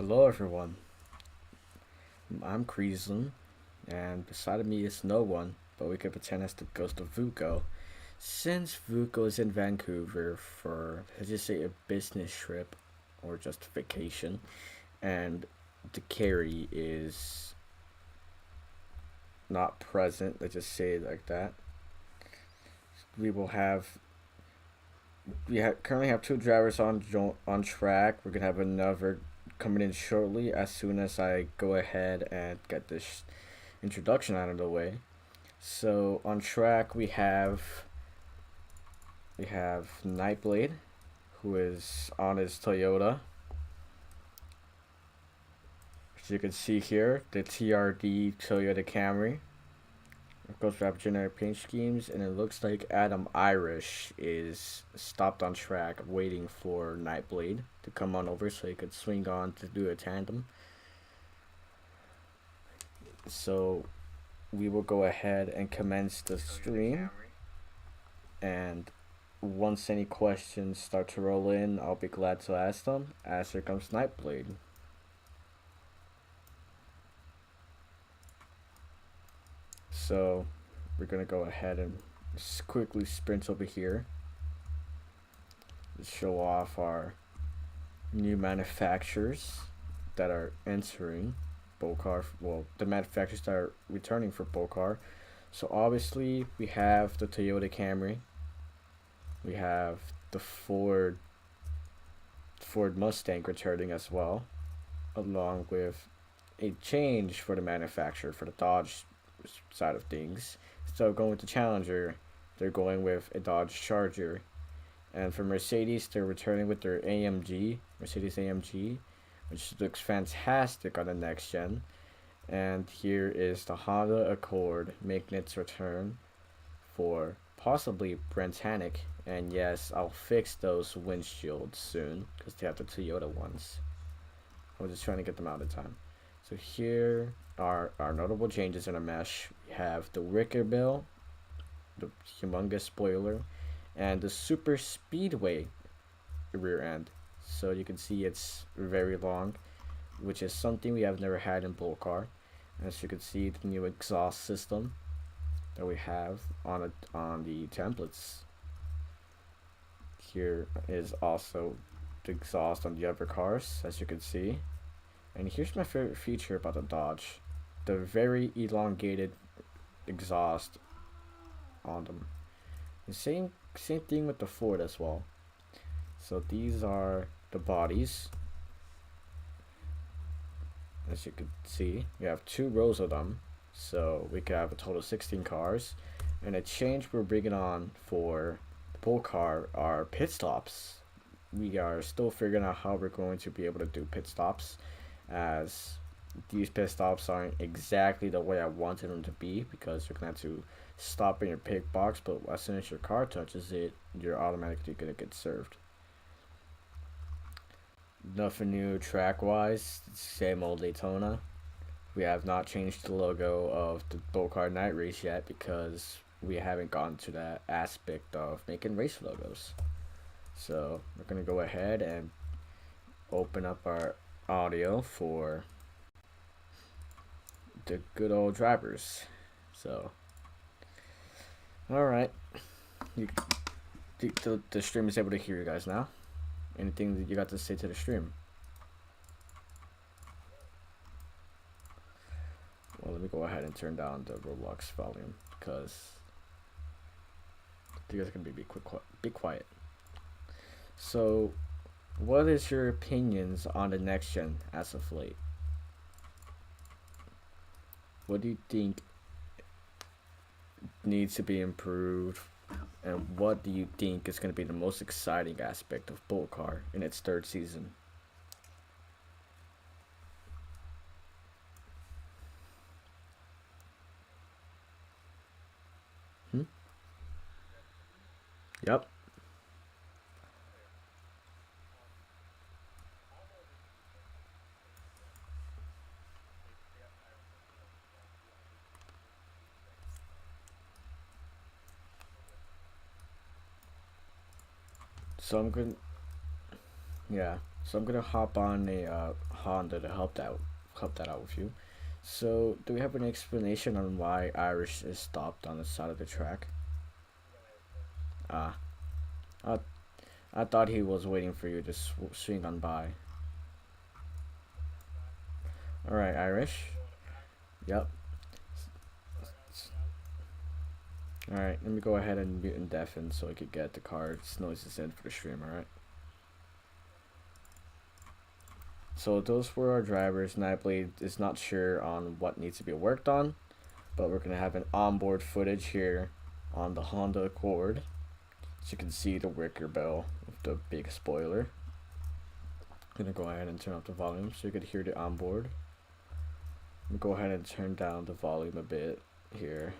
Hello everyone, I'm Kreazm, and beside of me is no one, but we could pretend as the ghost of Vuko. Since Vuko is in Vancouver for, let's just say, a business trip or just vacation, and the carry is not present, let's just say it like that, we will have currently have two drivers on track. We're gonna have another coming in shortly as soon as I go ahead and get this introduction out of the way. So on track we have Nightblade, who is on his Toyota. As you can see here, the TRD Toyota Camry. Of course, we have generic paint schemes, and it looks like Adam Irish is stopped on track waiting for Nightblade to come on over so he could swing on to do a tandem. So we will go ahead and commence the stream, and once any questions start to roll in, I'll be glad to ask them, as here comes Nightblade. So we're gonna go ahead and quickly sprint over here to show off our new manufacturers that are entering BOLTCAR. Well, the manufacturers that are returning for BOLTCAR. So obviously we have the Toyota Camry, we have the Ford Mustang returning as well, along with a change for the manufacturer for the Dodge side of things. So going with the Challenger, they're going with a Dodge Charger, and for Mercedes, they're returning with their Mercedes AMG, which looks fantastic on the next gen. And here is the Honda Accord making its return for possibly Brentanic. And yes, I'll fix those windshields soon because they have the Toyota ones. I was just trying to get them out in time. So here are our notable changes in a mesh. We have the wicker bill, the humongous spoiler, and the super speedway rear end. So you can see it's very long, which is something we have never had in BOLTCAR. As you can see, the new exhaust system that we have on the templates. Here is also the exhaust on the other cars, as you can see. And here's my favorite feature about the Dodge: the very elongated exhaust on them. The same thing with the Ford as well. So these are the bodies. As you can see, we have 2 rows of them, so we could have a total of 16 cars. And a change we're bringing on for the BOLTCAR are pit stops. We are still figuring out how we're going to be able to do pit stops, as these pit stops aren't exactly the way I wanted them to be, because you're gonna have to stop in your pit box, but as soon as your car touches it, you're automatically gonna get served. Nothing new track wise, same old Daytona. We have not changed the logo of the BOLTCAR Night Race yet because we haven't gotten to that aspect of making race logos. So we're gonna go ahead and open up our audio for the good old drivers. So alright, the stream is able to hear you guys now. Anything that you got to say to the stream? Well, let me go ahead and turn down the Roblox volume because you guys can be quiet. So, what is your opinions on the next gen as of late? What do you think needs to be improved, and what do you think is going to be the most exciting aspect of BOLTCAR in its 3rd season? Yep. So I'm gonna hop on a Honda to help that out with you. So, do we have any explanation on why Irish is stopped on the side of the track? Ah, I, I thought he was waiting for you to swing on by. Alright, Irish. Yep. Alright, let me go ahead and mute and deafen so I could get the car's noises in for the stream, alright? So those were our drivers. Nightblade is not sure on what needs to be worked on, but we're going to have an onboard footage here on the Honda Accord. So you can see the wicker bell with the big spoiler. I'm going to go ahead and turn up the volume so you can hear the onboard. I'm going to go ahead and turn down the volume a bit here.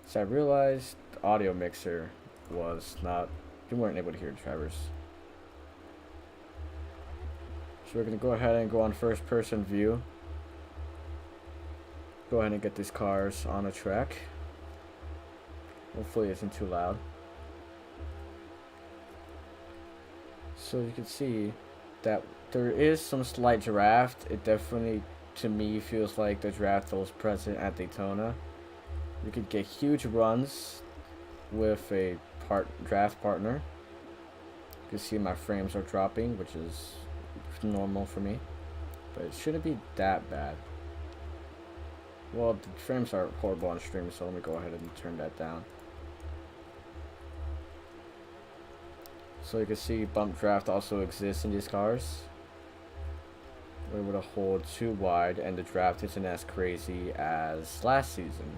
So I realized the audio mixer was not, you weren't able to hear the drivers. So we're going to go ahead and go on first person view. Go ahead and get these cars on the track. Hopefully it isn't too loud. So you can see that there is some slight draft. It definitely, to me, feels like the draft that was present at Daytona. You could get huge runs with a draft partner. You can see my frames are dropping, which is normal for me, but it shouldn't be that bad. Well, the frames are horrible on stream, so let me go ahead and turn that down. So you can see bump draft also exists in these cars. We're able to hold too wide, and the draft isn't as crazy as last season,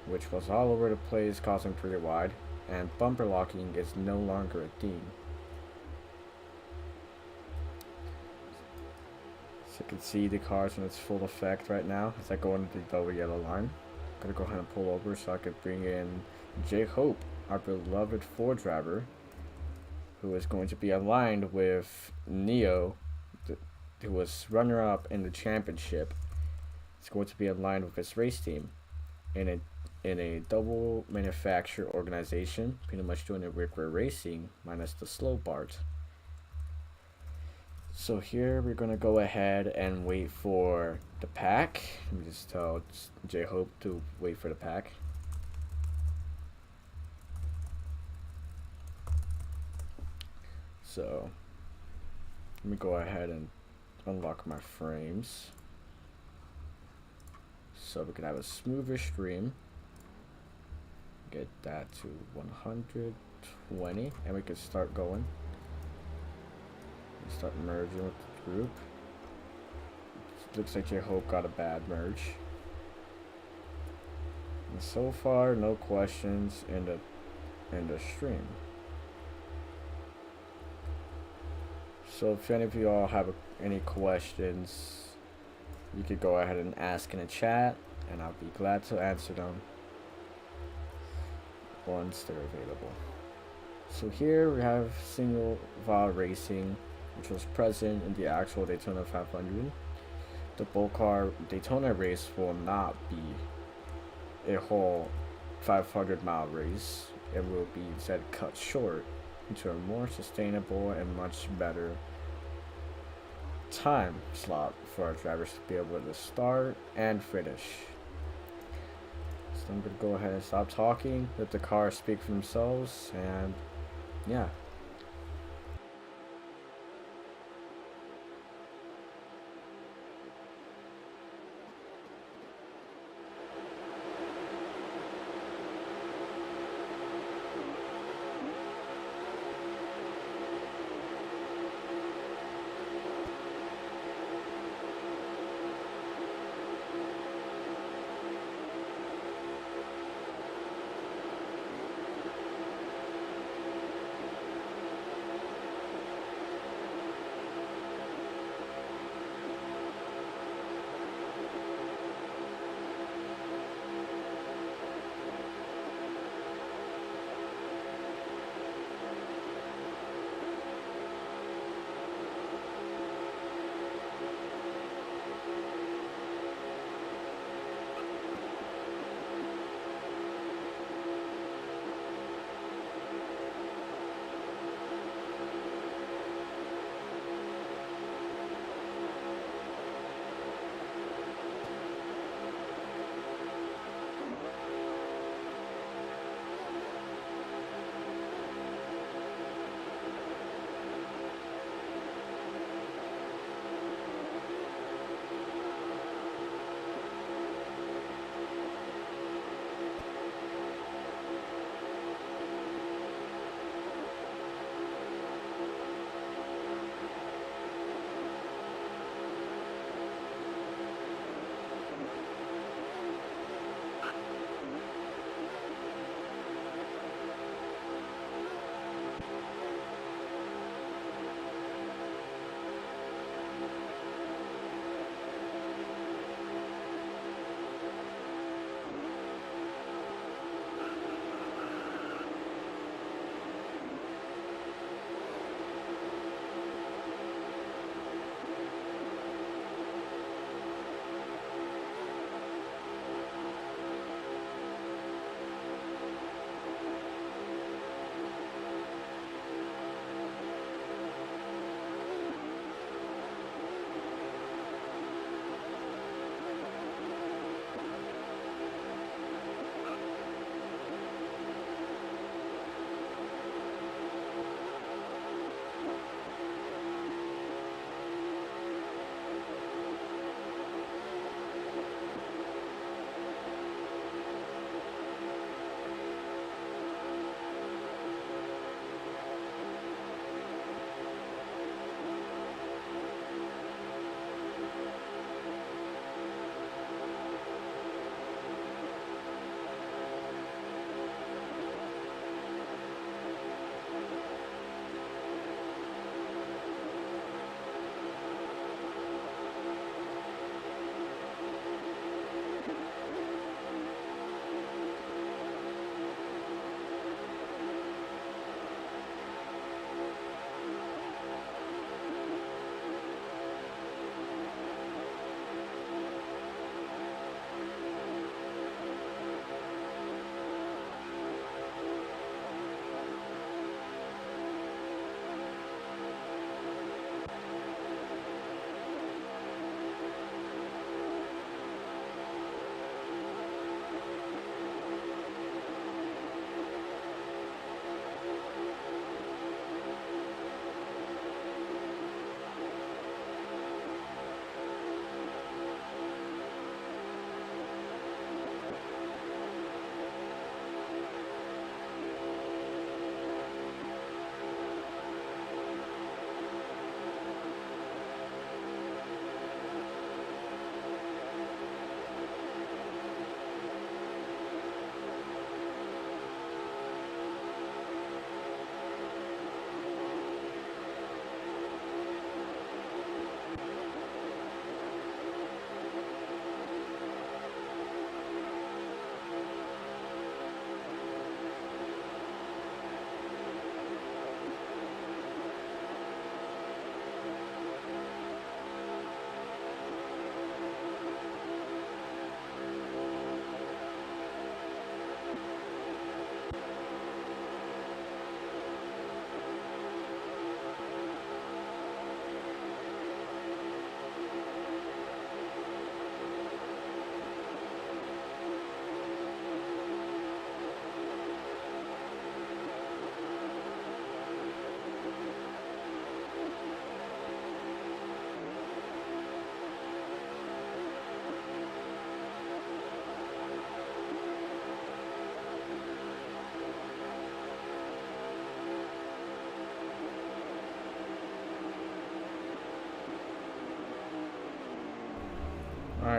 which was all over the place, causing pretty wide, and bumper locking is no longer a theme. So you can see the cars in its full effect right now as I go into the double yellow line. I'm gonna go ahead and pull over so I could bring in J Hope, our beloved Ford driver, who is going to be aligned with Neo, who was runner-up in the championship. It's going to be aligned with his race team in a double manufacturer organization, pretty much doing it with racing minus the slow part. So here we're gonna go ahead and wait for the pack. Let me just tell J Hope to wait for the pack. So let me go ahead and unlock my frames so we can have a smoother stream. Get that to 120 and we can start going. Start merging with the group. Looks like J-Hope got a bad merge. And so far, no questions in the stream. So if any of you all have any questions, you could go ahead and ask in the chat, and I'll be glad to answer them once they're available. So here we have single file racing, which was present in the actual Daytona 500. The BOLTCAR Daytona race will not be a whole 500-mile race. It will be instead cut short into a more sustainable and much better time slot for our drivers to be able to start and finish. So I'm going to go ahead and stop talking, let the cars speak for themselves, and yeah.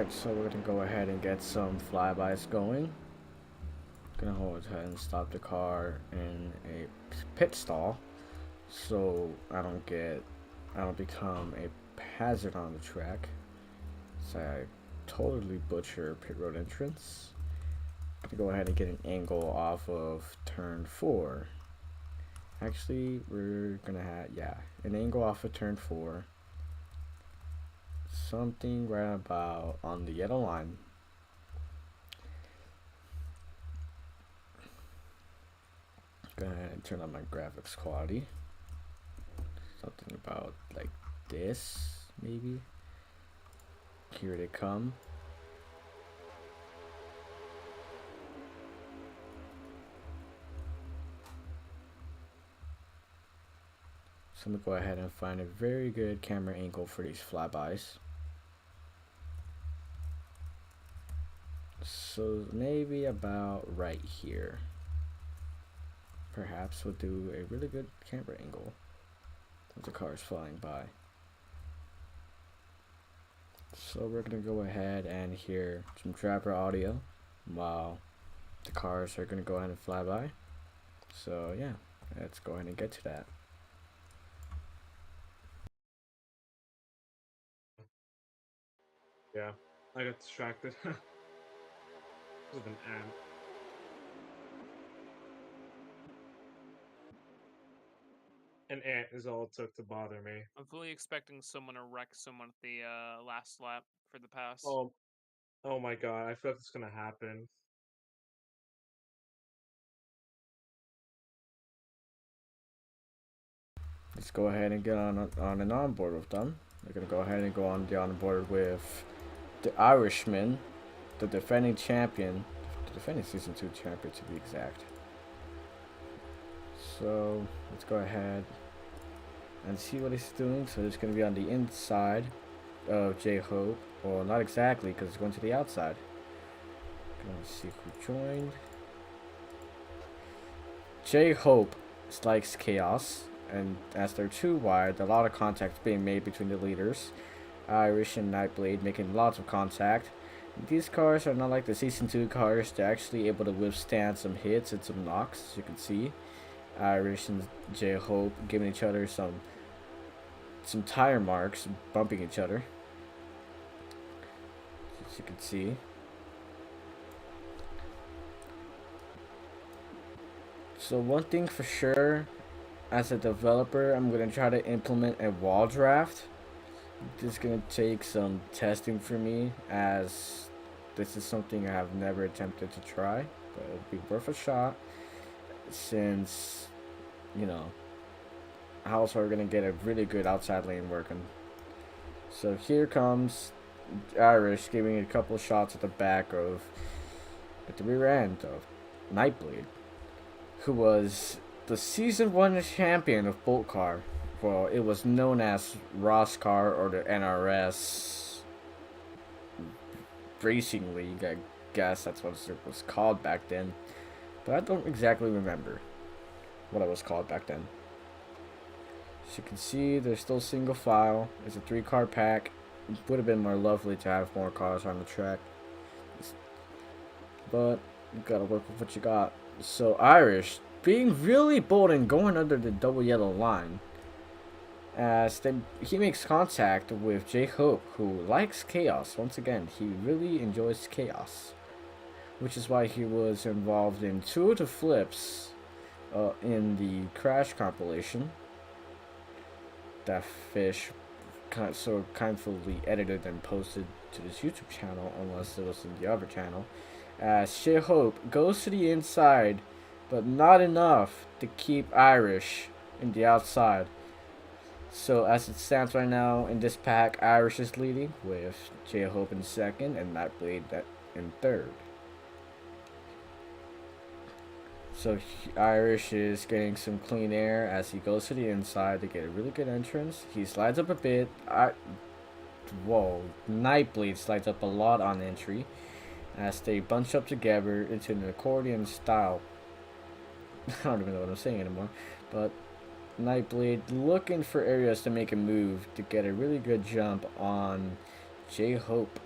Alright, so we're gonna go ahead and get some flybys going. Gonna hold ahead and stop the car in a pit stall so I don't become a hazard on the track. So I totally butcher pit road entrance. Gonna go ahead and get an angle off of turn 4. Actually, we're gonna have, yeah, an angle off of turn 4. Something right about on the yellow line. Go ahead and turn on my graphics quality. Something about like this, maybe. Here they come. So I'm gonna go ahead and find a very good camera angle for these flybys. So maybe about right here. Perhaps we'll do a really good camera angle with the cars flying by. So we're gonna go ahead and hear some trapper audio while the cars are gonna go ahead and fly by. So yeah, let's go ahead and get to that. Yeah, I got distracted with an ant. An ant is all it took to bother me. I'm fully expecting someone to wreck someone at the last lap for the pass. Oh, oh my god, I feel like it's gonna happen. Let's go ahead and get on an onboard with them. We're gonna go ahead and go on the onboard with the Irishman, the defending champion, the defending season 2 champion to be exact. So let's go ahead and see what he's doing. So it's gonna be on the inside of J-Hope. Well, not exactly, because it's going to the outside. Gonna see who joined. J-Hope likes chaos, and as they're too wide, a lot of contact being made between the leaders. Irish and Nightblade making lots of contact. These cars are not like the Season 2 cars, they're actually able to withstand some hits and some knocks, as you can see. Irish and J-Hope giving each other some tire marks, bumping each other, as you can see. So one thing for sure, as a developer, I'm going to try to implement a wall draft. This is going to take some testing for me, as this is something I have never attempted to try, but it'll be worth a shot, since, you know, how else are we going to get a really good outside lane working. So here comes Irish giving a couple shots at the back of, at the rear end of Nightblade, who was the Season 1 champion of BOLTCAR. Well, it was known as ROSCAR, or the NRS Racing League, I guess that's what it was called back then. But I don't exactly remember what it was called back then. As you can see, there's still single file. It's a 3-car pack. It would have been more lovely to have more cars on the track, but you gotta work with what you got. So Irish being really bold and going under the double yellow line, as he makes contact with J-Hope, who likes chaos. Once again, he really enjoys chaos, which is why he was involved in 2 of the flips in the Crash compilation that Fish so kindly edited and posted to this YouTube channel, unless it was in the other channel. As J-Hope goes to the inside, but not enough to keep Irish in the outside. So as it stands right now in this pack, Irish is leading with J-Hope in second and Nightblade in third. So Irish is getting some clean air as he goes to the inside to get a really good entrance. He slides up a bit. Whoa, Nightblade slides up a lot on entry as they bunch up together into an accordion style. I don't even know what I'm saying anymore. But Nightblade looking for areas to make a move to get a really good jump on J-Hope.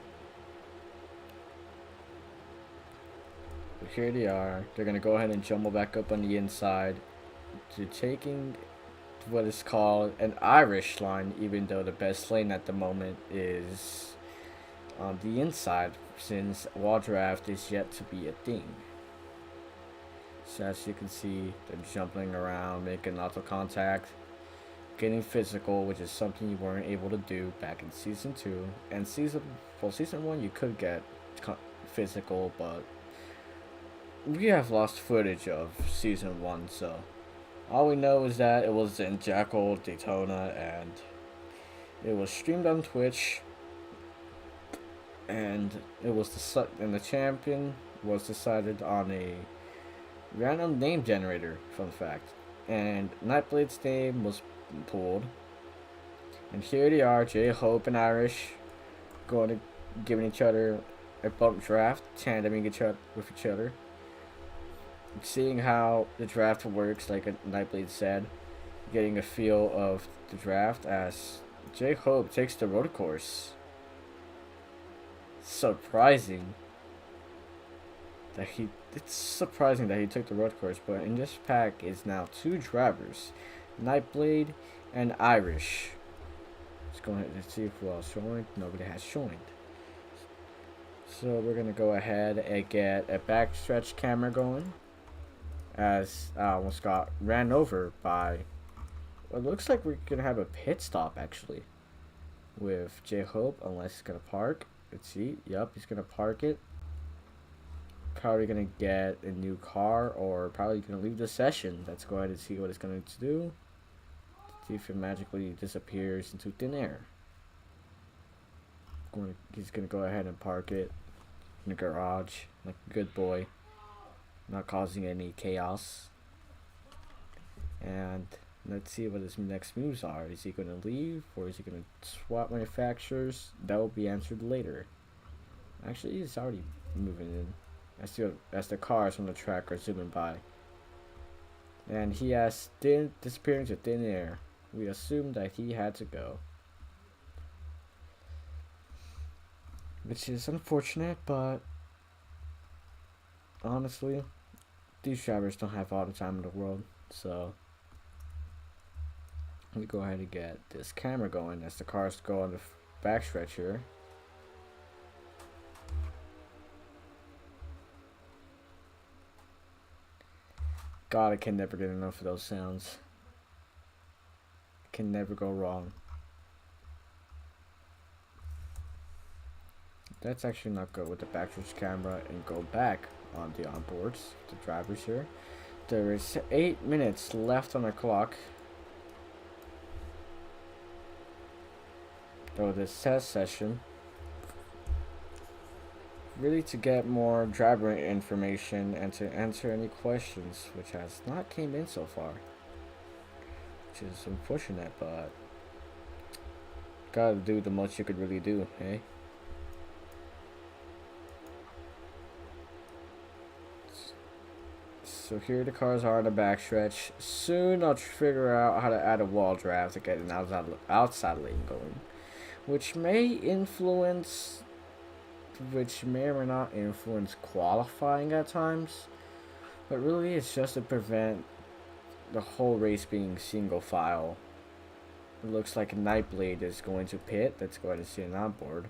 But here they are. They're gonna go ahead and jumble back up on the inside to taking what is called an Irish line, even though the best lane at the moment is on the inside, since wall draft is yet to be a thing. So as you can see, they're jumping around, making lots of contact, getting physical, which is something you weren't able to do back in season 2. And season 1 you could get physical, but we have lost footage of season 1, so all we know is that it was in Jackal, Daytona, and it was streamed on Twitch, and the champion was decided on a random name generator, fun fact, and Nightblade's name was pulled, and here they are, J-Hope and Irish, going to giving each other a bump draft, tandeming with each other, seeing how the draft works, like Nightblade said, getting a feel of the draft as J-Hope takes the road course. It's surprising that he took the road course, but in this pack is now 2 drivers, Nightblade and Irish. Let's go ahead and see who else joined. Nobody has joined. So we're gonna go ahead and get a backstretch camera going, as I almost got ran over by. It looks like we're gonna have a pit stop actually with J-Hope, unless he's gonna park. Let's see. Yep, he's gonna park it. Probably gonna get a new car, or probably gonna leave the session. Let's go ahead and see what it's going to do. See if it magically disappears into thin air. He's gonna go ahead and park it in the garage like a good boy, not causing any chaos. And let's see what his next moves are. Is he gonna leave, or is he gonna swap manufacturers? That will be answered later. Actually, he's already moving in as the cars on the track are zooming by. And he has disappeared into thin air. We assumed that he had to go, which is unfortunate, but honestly, these drivers don't have all the time in the world. So let me go ahead and get this camera going as the cars go on the backstretch here. God, I can never get enough of those sounds. Can never go wrong. That's actually not good with the backstretch camera, and go back on the onboards, the drivers here. There is 8 minutes left on the clock. Though this test session, really to get more driver information and to answer any questions, which has not came in so far, which is unfortunate, but gotta do the most you could really do, eh? So here the cars are on the backstretch. Soon I'll figure out how to add a wall draft to get an outside lane going, which may or may not influence qualifying at times, but really it's just to prevent the whole race being single file. It looks like Nightblade is going to pit. Let's go ahead and see an onboard.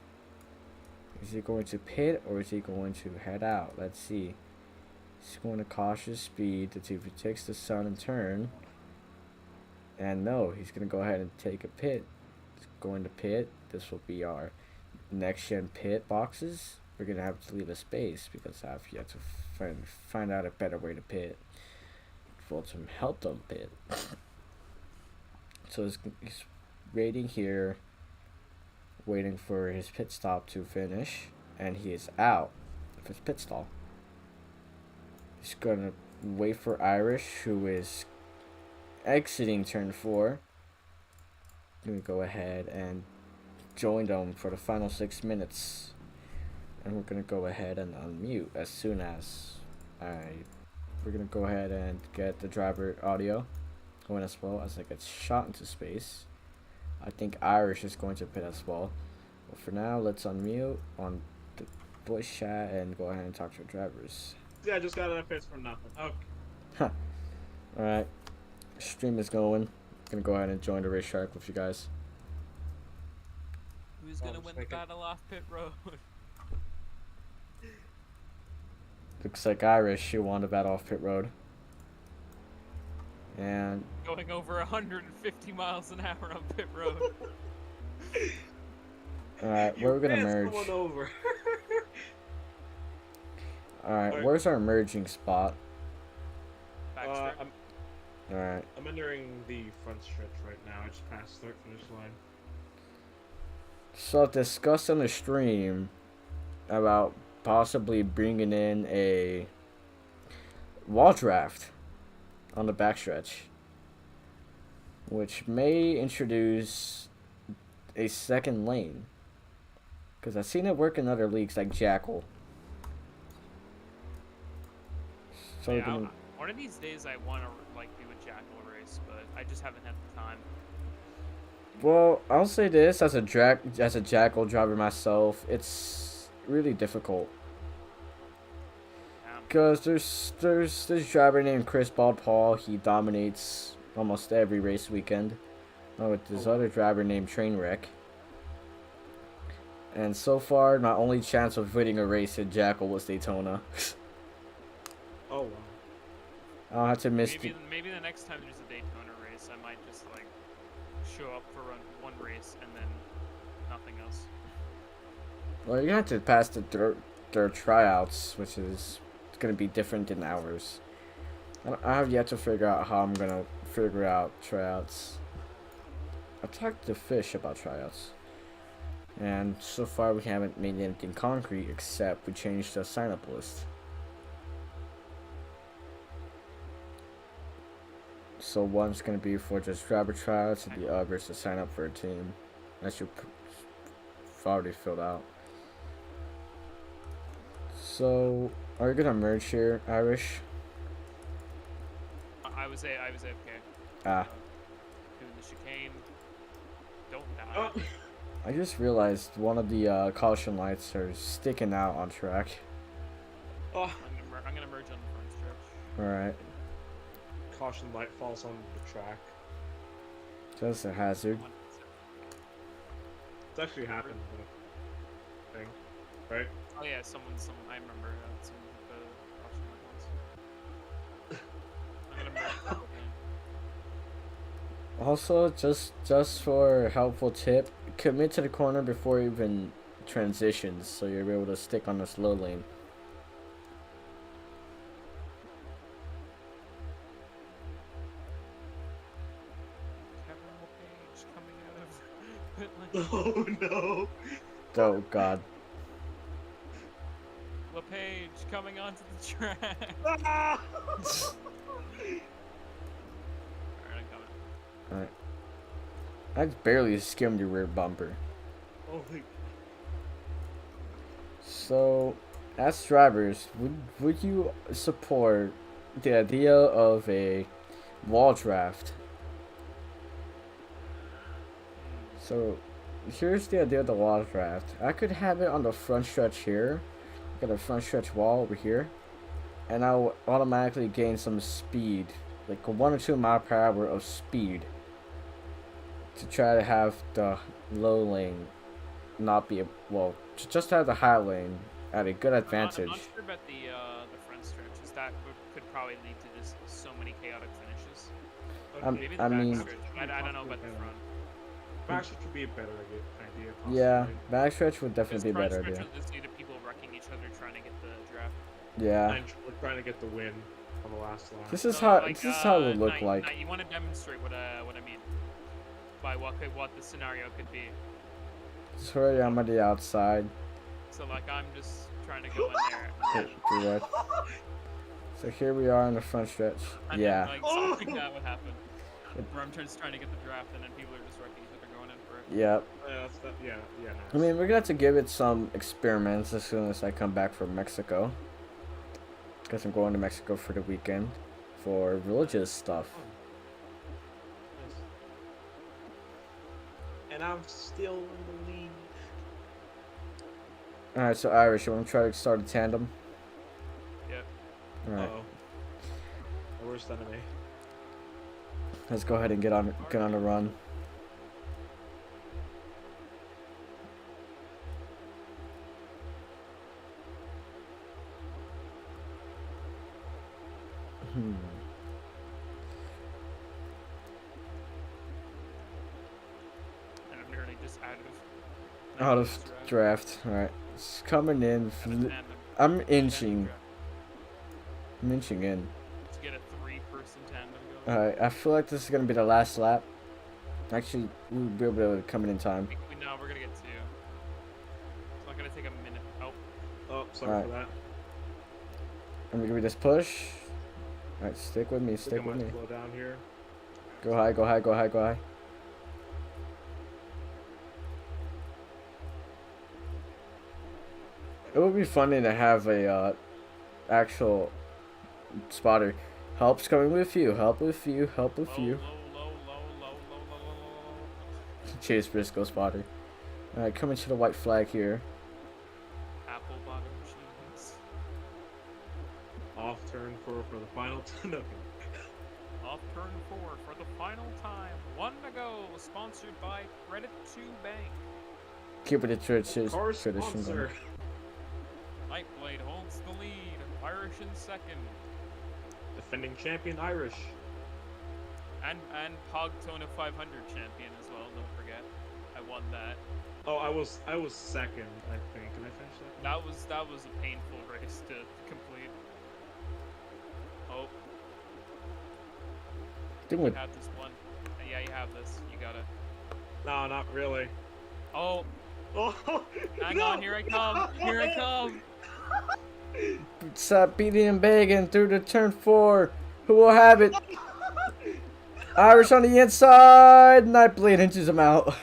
Is he going to pit, or is he going to head out? Let's see. He's going to cautious speed to see if he takes the sun and turn. And no, he's going to go ahead and take a pit. He's going to pit. This will be our next gen pit boxes. We're going to have to leave a space because I've yet to find out a better way to pit. For to help them pit. So he's waiting here, waiting for his pit stop to finish, and he is out of his pit stall. He's gonna wait for Irish, who is exiting turn 4. We go ahead and join them for the final 6 minutes, and we're gonna go ahead and unmute as soon as we're gonna go ahead and get the driver audio going as well as it gets shot into space. I think Irish is going to pit as well, but for now let's unmute on the voice chat and go ahead and talk to the drivers. Yeah, I just got an FPS for nothing. Okay. Huh. Alright. Stream is going. Gonna go ahead and join the racetrack with you guys. Who's gonna win the battle off pit road? Looks like Irish, you won the battle off pit road. And Going over 150 miles an hour on pit road. alright, where are we gonna merge? Going over. Alright, where's our merging spot? Backstretch. Alright. I'm entering the front stretch right now. I just passed start finish line. So discussed on the stream about possibly bringing in a wall draft on the backstretch, which may introduce a second lane, because I've seen it work in other leagues like Jackal. So Yeah, one of these days I want to like do a Jackal race, but I just haven't had the time. well, I'll say this as a Jackal driver myself, it's really difficult. Because there's this driver named Chris Baldpaul. He dominates almost every race weekend. Oh, with this other driver named Trainwreck. And so far, my only chance of winning a race at Jackal was Daytona. Oh wow. I'll have to miss. Maybe the next time there's a Daytona race, I might just like show up for one race and then nothing else. Well, you have to pass their tryouts, which is going to be different than ours. I have yet to figure out how I'm going to figure out tryouts. I talked to Fish about tryouts. And so far we haven't made anything concrete except we changed the sign-up list. So one's going to be for just driver tryouts and the other is to sign up for a team. That's your already filled out. So, are you gonna merge here, Irish? I was AFK. Ah. Doing the chicane. Don't die. Oh. I just realized one of the caution lights are sticking out on track. Oh. I'm gonna merge on the front stretch. Alright. Caution light falls on the track. Just a hazard. It's actually happened. Thing, right? Oh yeah, I remember someone the caution light once. I'm gonna merge that again. Also, just for a helpful tip, commit to the corner before you even transitions, so you're able to stick on the slow lane. Oh no! Oh god. LePage coming onto the track. Ah! Alright, I'm coming. Alright. I barely skimmed your rear bumper. Holy. So, as drivers, would you support the idea of a wall draft? So, here's the idea of the wall draft. I could have it on the front stretch here. Got a front stretch wall over here. And I'll automatically gain some speed. Like a 1 or 2 mile per hour of speed. To try to have the low lane not be, just have the high lane at a good advantage. I'm not sure about the front stretches. That could probably lead to just so many chaotic finishes. Maybe the backstretch. I don't know about the front. Backstretch would be a better idea. Possibly. Yeah, backstretch would definitely be a better idea. Just due to people wrecking each other trying to get the draft. Yeah. And we're trying to get the win on the last lap. This is how it would look like. You want to demonstrate what I mean by what the scenario could be. Sorry, I'm on the outside. So like I'm just trying to go in there. Do what? So here we are in the front stretch. Yeah. Like something like that would happen. Where I'm just trying to get the draft and then people are just wrecking each other going in for it. Yep. Yeah. I mean, we're gonna have to give it some experiments as soon as I come back from Mexico. Because I'm going to Mexico for the weekend for religious stuff. Nice. And I'm still in the lead. Alright, so Irish, you want to try to start a tandem? Yep. All right. Uh-oh. The worst enemy. Let's go ahead and get on the run. And I'm nearly just out of draft. All right, it's coming in. I'm inching. I'm inching in. To get a 3-person tandem going. All right, I feel like this is gonna be the last lap. Actually, we'll be able to come in time. No, we're gonna get 2. It's not gonna take a minute. Oh, sorry for that. I'm gonna give you this push. All right, stick with me. Stick with me. Slow down here. Go high. Go high. Go high. Go high. It would be funny to have a actual spotter. Help's coming with you. Help with you. Help with you. Low. Chase Briscoe spotter. Alright, coming to the white flag here. Apple bottom machines. Off turn 4 for the final time. Off turn 4 for the final time. 1 to go. Sponsored by Credit to Bank. Keep it tradition going. Nightblade holds the lead. Irish in second. Defending champion Irish. And Pogtona 500 champion as well. Don't forget, I won that. Oh, I was second, I think. Can I finish that? That was a painful race to complete. Oh, you have this one. Yeah, you have this. You got it. No, not really. Oh. Oh. Hang on, here I come. Here I come. Stop beating and begging through the turn 4. Who will have it? Irish on the inside. Nightblade inches him out.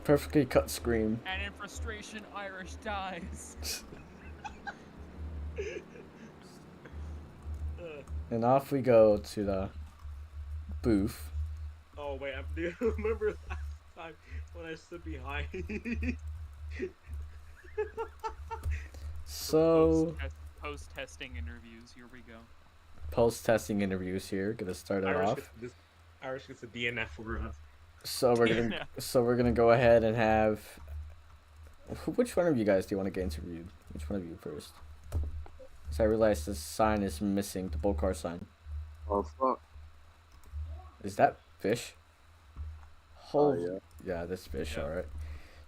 Perfectly cut scream. And in frustration, Irish dies. And off we go to the booth. Oh wait, do you remember last time when I stood behind? So post-testing interviews, here we go. Post-testing interviews here. Gonna start it off. Irish gets a DNF run. So we're gonna go ahead and have. Which one of you guys do you want to get interviewed? Which one of you first? So I realize this sign is missing, the BOLTCAR sign. Oh fuck. Is that fish? Yeah. Yeah, that's fish, Yeah. alright.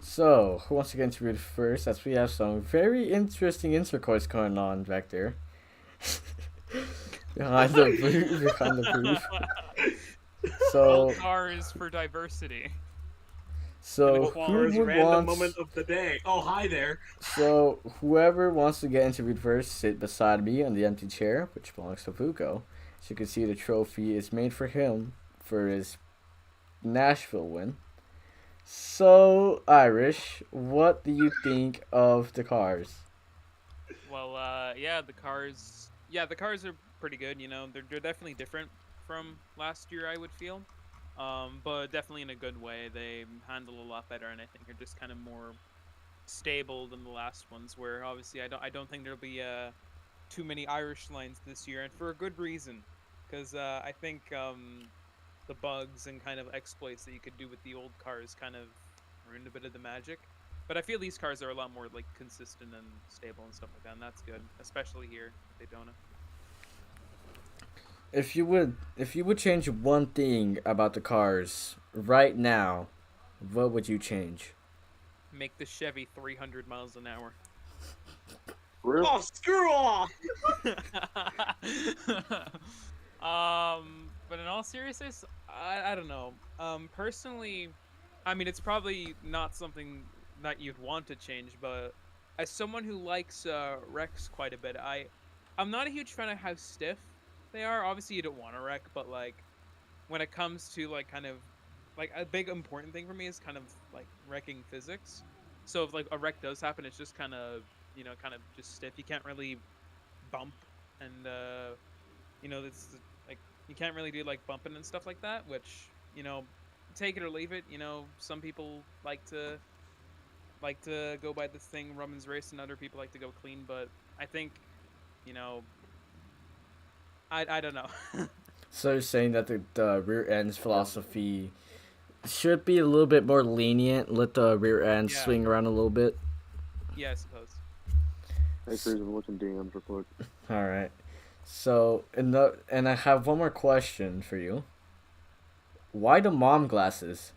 So, who wants to get interviewed first? As we have some very interesting intercourse going on back there. behind the booth. So BOLTCAR is for diversity. So who would want? Moment of the day. Oh, hi there. So whoever wants to get interviewed first, sit beside me on the empty chair, which belongs to Fuko. As you can see, the trophy is made for him for his Nashville win. So Irish, what do you think of the cars? Well, yeah, the cars are pretty good. You know, they're definitely different from last year, I would feel. But definitely in a good way. They handle a lot better, and I think are just kind of more stable than the last ones. Where obviously I don't think there'll be too many Irish lines this year, and for a good reason, because I think the bugs and kind of exploits that you could do with the old cars kind of ruined a bit of the magic. But I feel these cars are a lot more like consistent and stable and stuff like that, and that's good, especially here at Daytona. If you would change one thing about the cars right now, what would you change? Make the Chevy 300 miles an hour. Really? Oh, screw off! But in all seriousness, I don't know. Personally, I mean, it's probably not something that you'd want to change, but as someone who likes wrecks quite a bit, I'm not a huge fan of how stiff they are. Obviously, you don't want to wreck, but like when it comes to like kind of like a big important thing for me is kind of like wrecking physics. So if like a wreck does happen, it's just kind of just stiff. You can't really bump, and it's like you can't really do like bumping and stuff like that. Which take it or leave it. Some people like to like to go by this thing, Roman's race, and other people like to go clean. But I think, you know, I don't know. So you're saying that the rear end's philosophy should be a little bit more lenient, let the rear end Yeah. swing around a little bit. Yeah, I suppose. Hey, Kreazm, look in DMs real quick. All right. So and I have one more question for you. Why the mom glasses?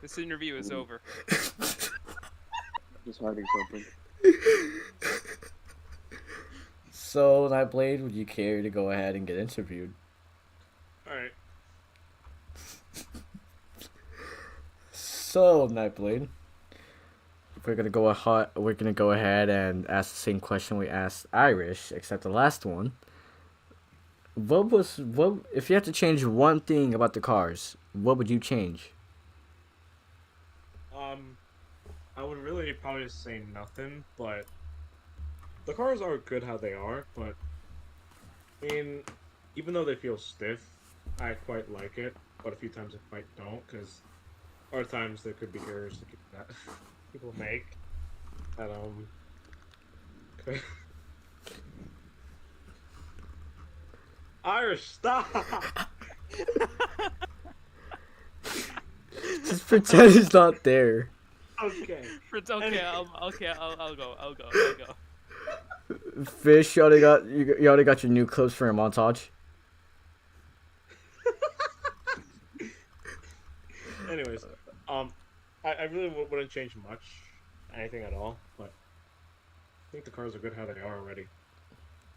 This interview is over. Just hiding something. So Nightblade, would you care to go ahead and get interviewed? All right. So Nightblade, we're gonna go ahead and ask the same question we asked Irish, except the last one. What if you had to change one thing about the cars? What would you change? I would really probably say nothing, but the cars are good how they are. But I mean, even though they feel stiff, I quite like it. But a few times I quite don't, because other times there could be errors that people make. That Irish, stop! Just pretend he's not there. Okay. Okay, I'll go. Fish, you already got your new clips for your montage. Anyways, I really wouldn't change much, anything at all. But I think the cars are good how they are already.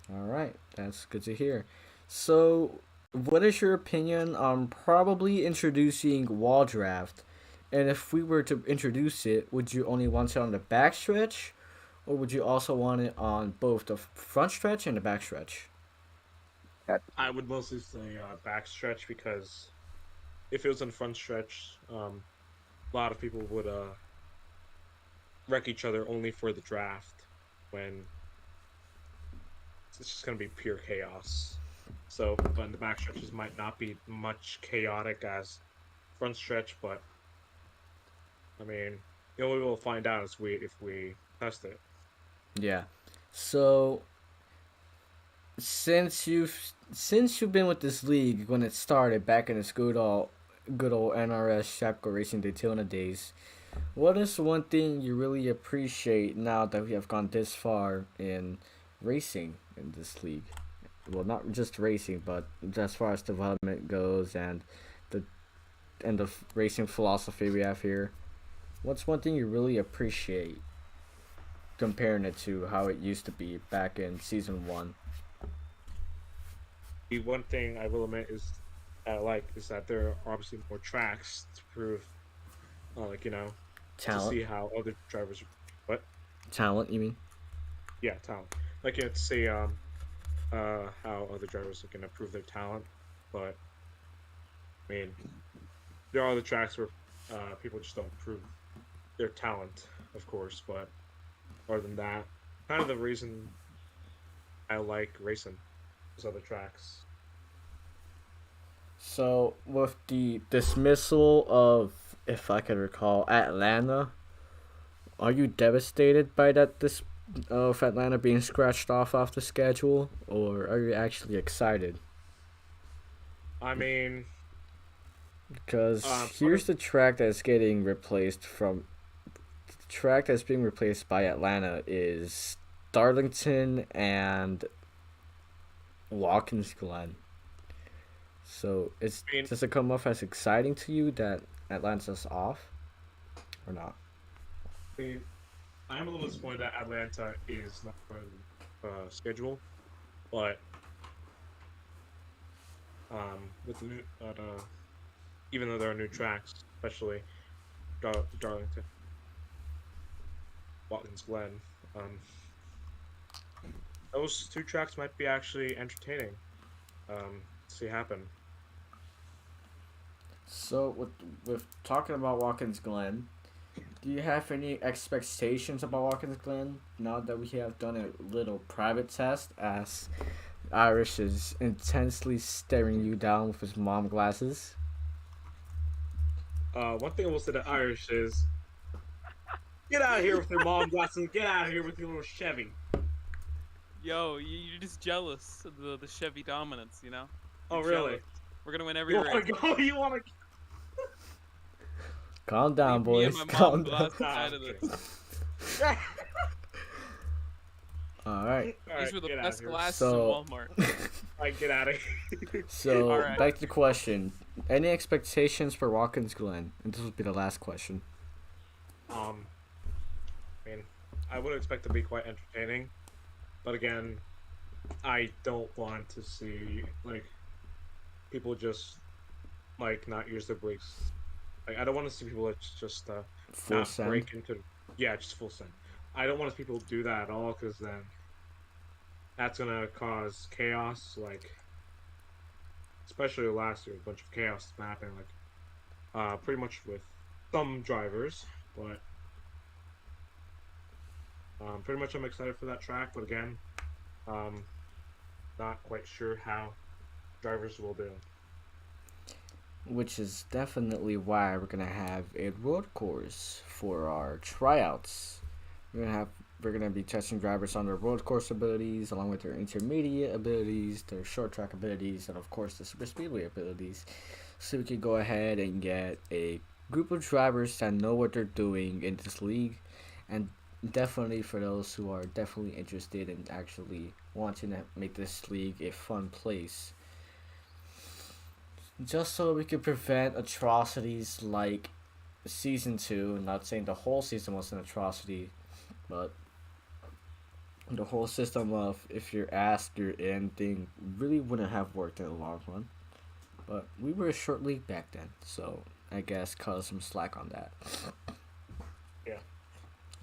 All right, that's good to hear. So, what is your opinion on probably introducing wall draft? And if we were to introduce it, would you only want it on the back stretch, or would you also want it on both the front stretch and the back stretch? I would mostly say backstretch, because if it was in front stretch, a lot of people would wreck each other only for the draft, when it's just gonna be pure chaos. So, but the back stretches might not be much chaotic as front stretch, but I mean, the only way we'll find out is if we test it. Yeah. So, since you've been with this league when it started back in its good old NRS Shapko Racing Daytona days, what is one thing you really appreciate now that we have gone this far in racing in this league? Well, not just racing, but as far as development goes the the racing philosophy we have here. What's one thing you really appreciate comparing it to how it used to be back in season 1? The one thing I will admit is I like is that there are obviously more tracks to prove, to Talent. see how other drivers. What? Talent, you mean? Yeah, talent. Like, to see how other drivers are gonna prove their talent, but I mean, there are other tracks where people just don't prove their talent, of course. But other than that, kind of the reason I like racing those other tracks. So, with the dismissal of, if I can recall, Atlanta, are you devastated by that of Atlanta being scratched off the schedule, or are you actually excited? I mean, Because here's the track that's getting replaced from. The track that's being replaced by Atlanta is Darlington and Watkins Glen. So, does it come off as exciting to you that Atlanta's off, or not? I mean, I'm a little disappointed that Atlanta is not part of the schedule, but with the new, even though there are new tracks, especially Darlington, Watkins Glen, those two tracks might be actually entertaining to see happen. So, with talking about Watkins Glen, do you have any expectations about Watkins Glen now that we have done a little private test as Irish is intensely staring you down with his mom glasses? one thing I will say to Irish is, get out of here with your mom glasses. Get out of here with your little Chevy. Yo, you're just jealous of the Chevy dominance, you know? Oh, You're really? jealous. We're gonna win every You race. want to go? You want to? Calm down, Leave me and boys. my Calm mom down. glasses out of this. All right. These were the get out best of here. glasses So- in Walmart. Alright, get out of here. So Alright. back to the question: any expectations for Watkins Glen? And this will be the last question. I mean, I would expect to be quite entertaining, but again, I don't want to see like people just like not use their brakes. Like I don't want to see people that just Full not send. break into just full send. I don't want to see people do that at all because then that's gonna cause chaos. Like especially last year, a bunch of chaos mapping. Like pretty much with some drivers, but. Pretty much I'm excited for that track, but again, not quite sure how drivers will do. Which is definitely why we're gonna have a road course for our tryouts. We're gonna be testing drivers on their road course abilities, along with their intermediate abilities, their short track abilities, and of course the super speedway abilities. So we could go ahead and get a group of drivers that know what they're doing in this league, and definitely for those who are definitely interested in actually wanting to make this league a fun place. Just so we could prevent atrocities like season 2. Not saying the whole season was an atrocity, but the whole system of if you're asked, you're in thing really wouldn't have worked in the long run. But we were a short league back then, so I guess cut some slack on that. Yeah.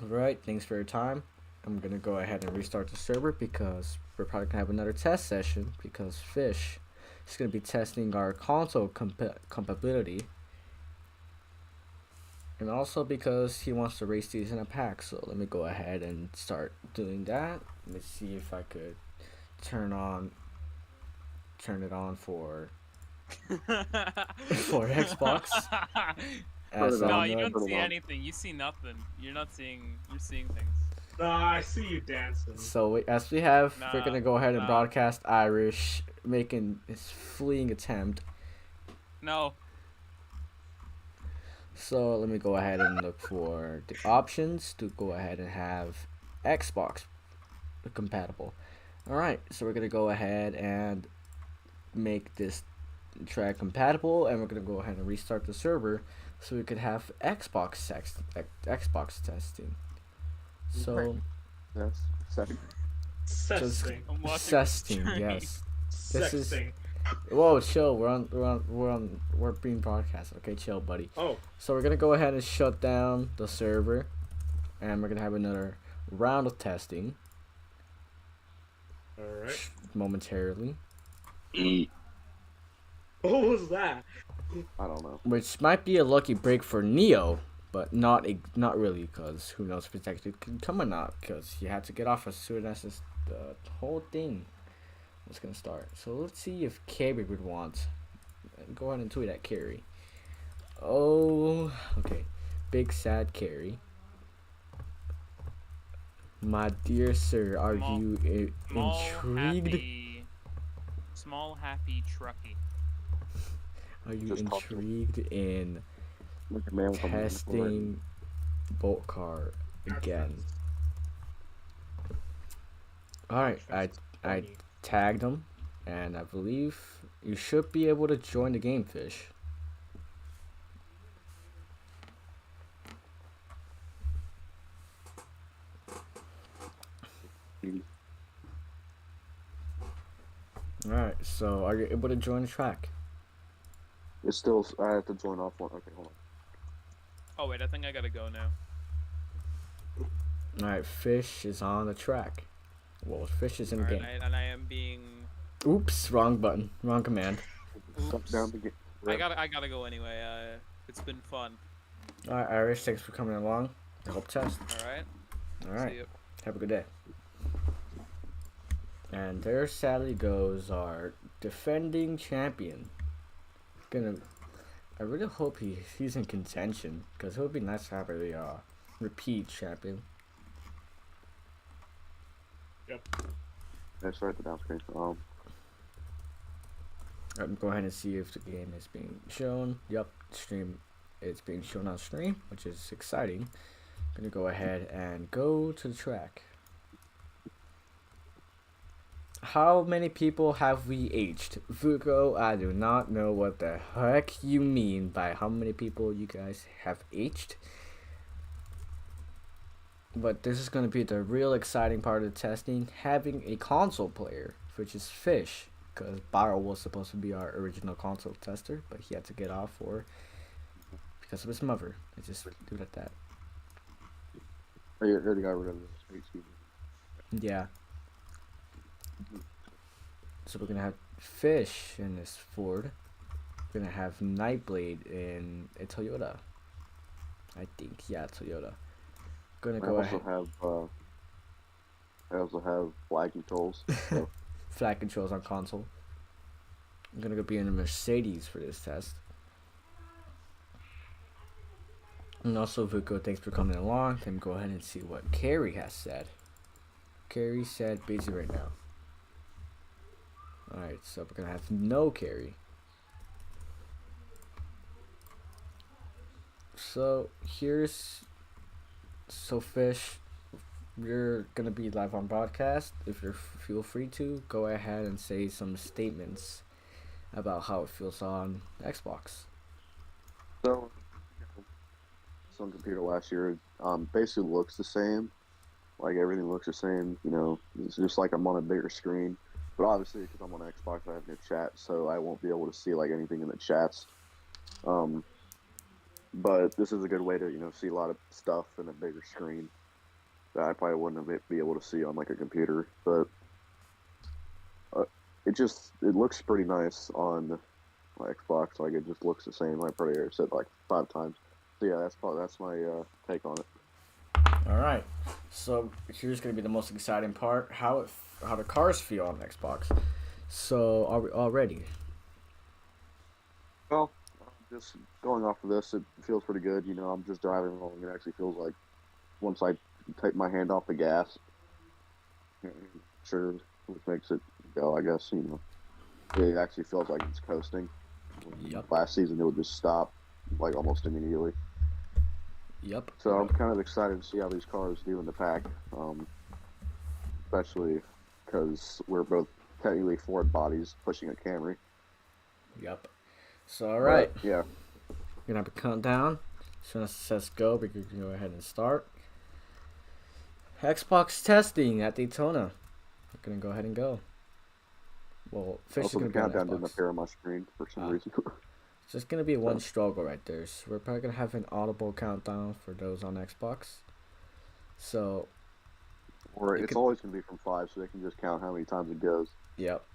Alright, thanks for your time. I'm gonna go ahead and restart the server because we're probably gonna have another test session because Fish is gonna be testing our console compatibility. And also because he wants to race these in a pack, so let me go ahead and start doing that. Let me see if I could turn it on for Xbox. As No, no, I'm you not- don't see anything. You see nothing. You're seeing things. I see you dancing. So as we have, we're Nah, gonna go ahead and nah. broadcast Irish making his fleeing attempt. No. So let me go ahead and look for the options to go ahead and have Xbox compatible. Alright, so we're gonna go ahead and make this track compatible, and we're gonna go ahead and restart the server so we could have Xbox testing. So Yes. Second. Sexting. I'm watching testing, stream. yes. This is- Sexting. Whoa, chill. We're being broadcasted. Okay, chill, buddy. Oh, So we're gonna go ahead and shut down the server, and we're gonna have another round of testing alright. momentarily, What was that? I don't know. which might be a lucky break for Neo, but not really, because who knows if it's actually come or not, because he had to get off as soon as the whole thing was gonna start. So let's see if Carrie would want. Go ahead and tweet at Carrie. Oh, okay. Big sad Carrie. My dear sir, are Small- you intrigued? Small happy trucky. Are you Just talk to intrigued in Like a man with a man. testing BOLTCAR again? Alright, I tagged him, and I believe you should be able to join the game, Fish. Alright, so are you able to join the track? It's still. I have to join off one. Okay, hold on. Oh wait, I think I gotta go now. Alright, Fish is on the track. Well, Fish is in the Alright, game. and I am being. Oops, wrong button, wrong command. Suck Oops. down the game. I gotta go anyway. It's been fun. Alright, Irish, thanks for coming along. I hope test. All right. Alright, See you. have a good day. And there sadly goes our defending champion. I really hope he's in contention because it would be nice to have a repeat champion. Yep. That's right, the down screen. I'm go ahead and see if the game is being shown. Yep, stream. It's being shown on stream, which is exciting. I'm gonna go ahead and go to the track. How many people have we aged? Vuko, I do not know what the heck you mean by how many people you guys have aged. But this is going to be the real exciting part of the testing, having a console player, which is Fish. Because Barrow was supposed to be our original console tester, but he had to get off because of his mother. Let's just do it at that. I already got rid of this. Excuse me. Yeah. So we're gonna have Fish in this Ford. We're gonna have Nightblade in a Toyota. I think, yeah, Toyota. Gonna go ahead. I also have flag controls. So. Flag controls on console. I'm gonna go be in a Mercedes for this test. And also, Vuko, thanks for coming along. Let me go ahead and see what Carrie has said. Carrie said busy right now. Alright, so we're gonna have no Carrie. So Fish, you're gonna be live on broadcast. If you feel free to, go ahead and say some statements about how it feels on Xbox. So, some computer last year basically looks the same. Like everything looks the same. You know, it's just like I'm on a bigger screen. But obviously, because I'm on Xbox, I have no chat, so I won't be able to see like anything in the chats. But this is a good way to see a lot of stuff in a bigger screen that I probably wouldn't be able to see on like a computer. But it looks pretty nice on my Xbox. Like it just looks the same. I probably said like 5 times. So yeah, that's my take on it. All right, so here's gonna be the most exciting part: how the cars feel on Xbox. So are we all ready? Well, just going off of this, it feels pretty good. You know, I'm just driving along. It actually feels like once I take my hand off the gas, sure, which makes it go. I guess it actually feels like it's coasting. Yep. Last season, it would just stop like almost immediately. Yep. So I'm kind of excited to see how these cars do in the pack, especially because we're both technically Ford bodies pushing a Camry. Yep. So all right. But, yeah. We're gonna have a countdown. As soon as it says go, we can go ahead and start. Xbox testing at Daytona. We're gonna go ahead and go. Well, Fish is Also, gonna the be on countdown Xbox. didn't appear on my screen for some reason. It's just gonna be one struggle right there. So we're probably gonna have an audible countdown for those on Xbox. So. Or it's always gonna be from 5, so they can just count how many times it goes. Yep.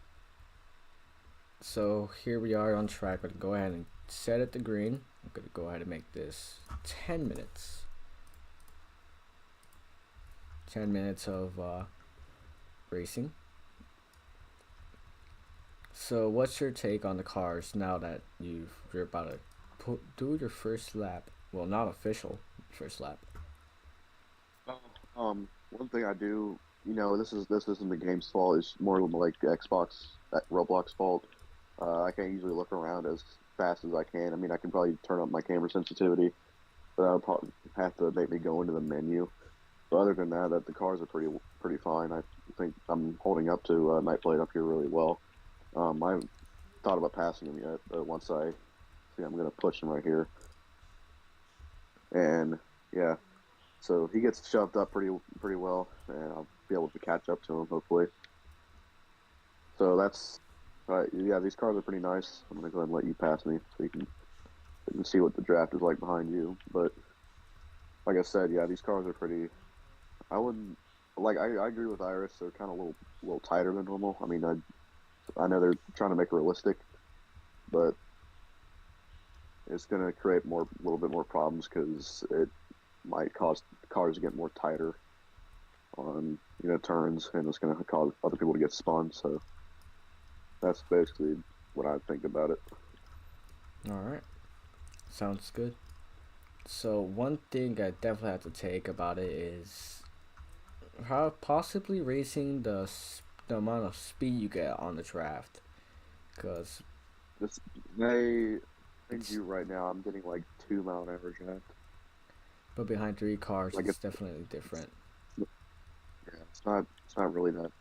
So here we are on track. We're gonna go ahead and set it to green. I'm gonna go ahead and make this 10 minutes. 10 minutes of racing. So what's your take on the cars now that you're about to do your first lap? Well, not official first lap. One thing I do, this isn't the game's fault. It's more like Xbox, Roblox fault. I can't usually look around as fast as I can. I mean, I can probably turn up my camera sensitivity, but I'll probably have to make me go into the menu. But other than that, the cars are pretty fine. I think I'm holding up to Nightblade up here really well. I haven't thought about passing him yet, but once I see, I'm gonna push him right here, and yeah. So he gets shoved up pretty well, and I'll be able to catch up to him hopefully. So that's yeah. These cars are pretty nice. I'm gonna go ahead and let you pass me so you can see what the draft is like behind you. But like I said, yeah, these cars are pretty. I wouldn't like. I agree with Iris. They're kind of a little tighter than normal. I mean, I know they're trying to make it realistic, but it's gonna create a little bit more problems because it might cause cars to get more tighter on turns, and it's going to cause other people to get spun. So that's basically what I think about it. All right. Sounds good. So one thing I definitely have to take about it is how possibly raising the amount of speed you get on the draft, because This they think it's you right now. I'm getting like 2 mile an hour draft. but behind three cars Like it's it's, definitely it's different. yeah, it's not really that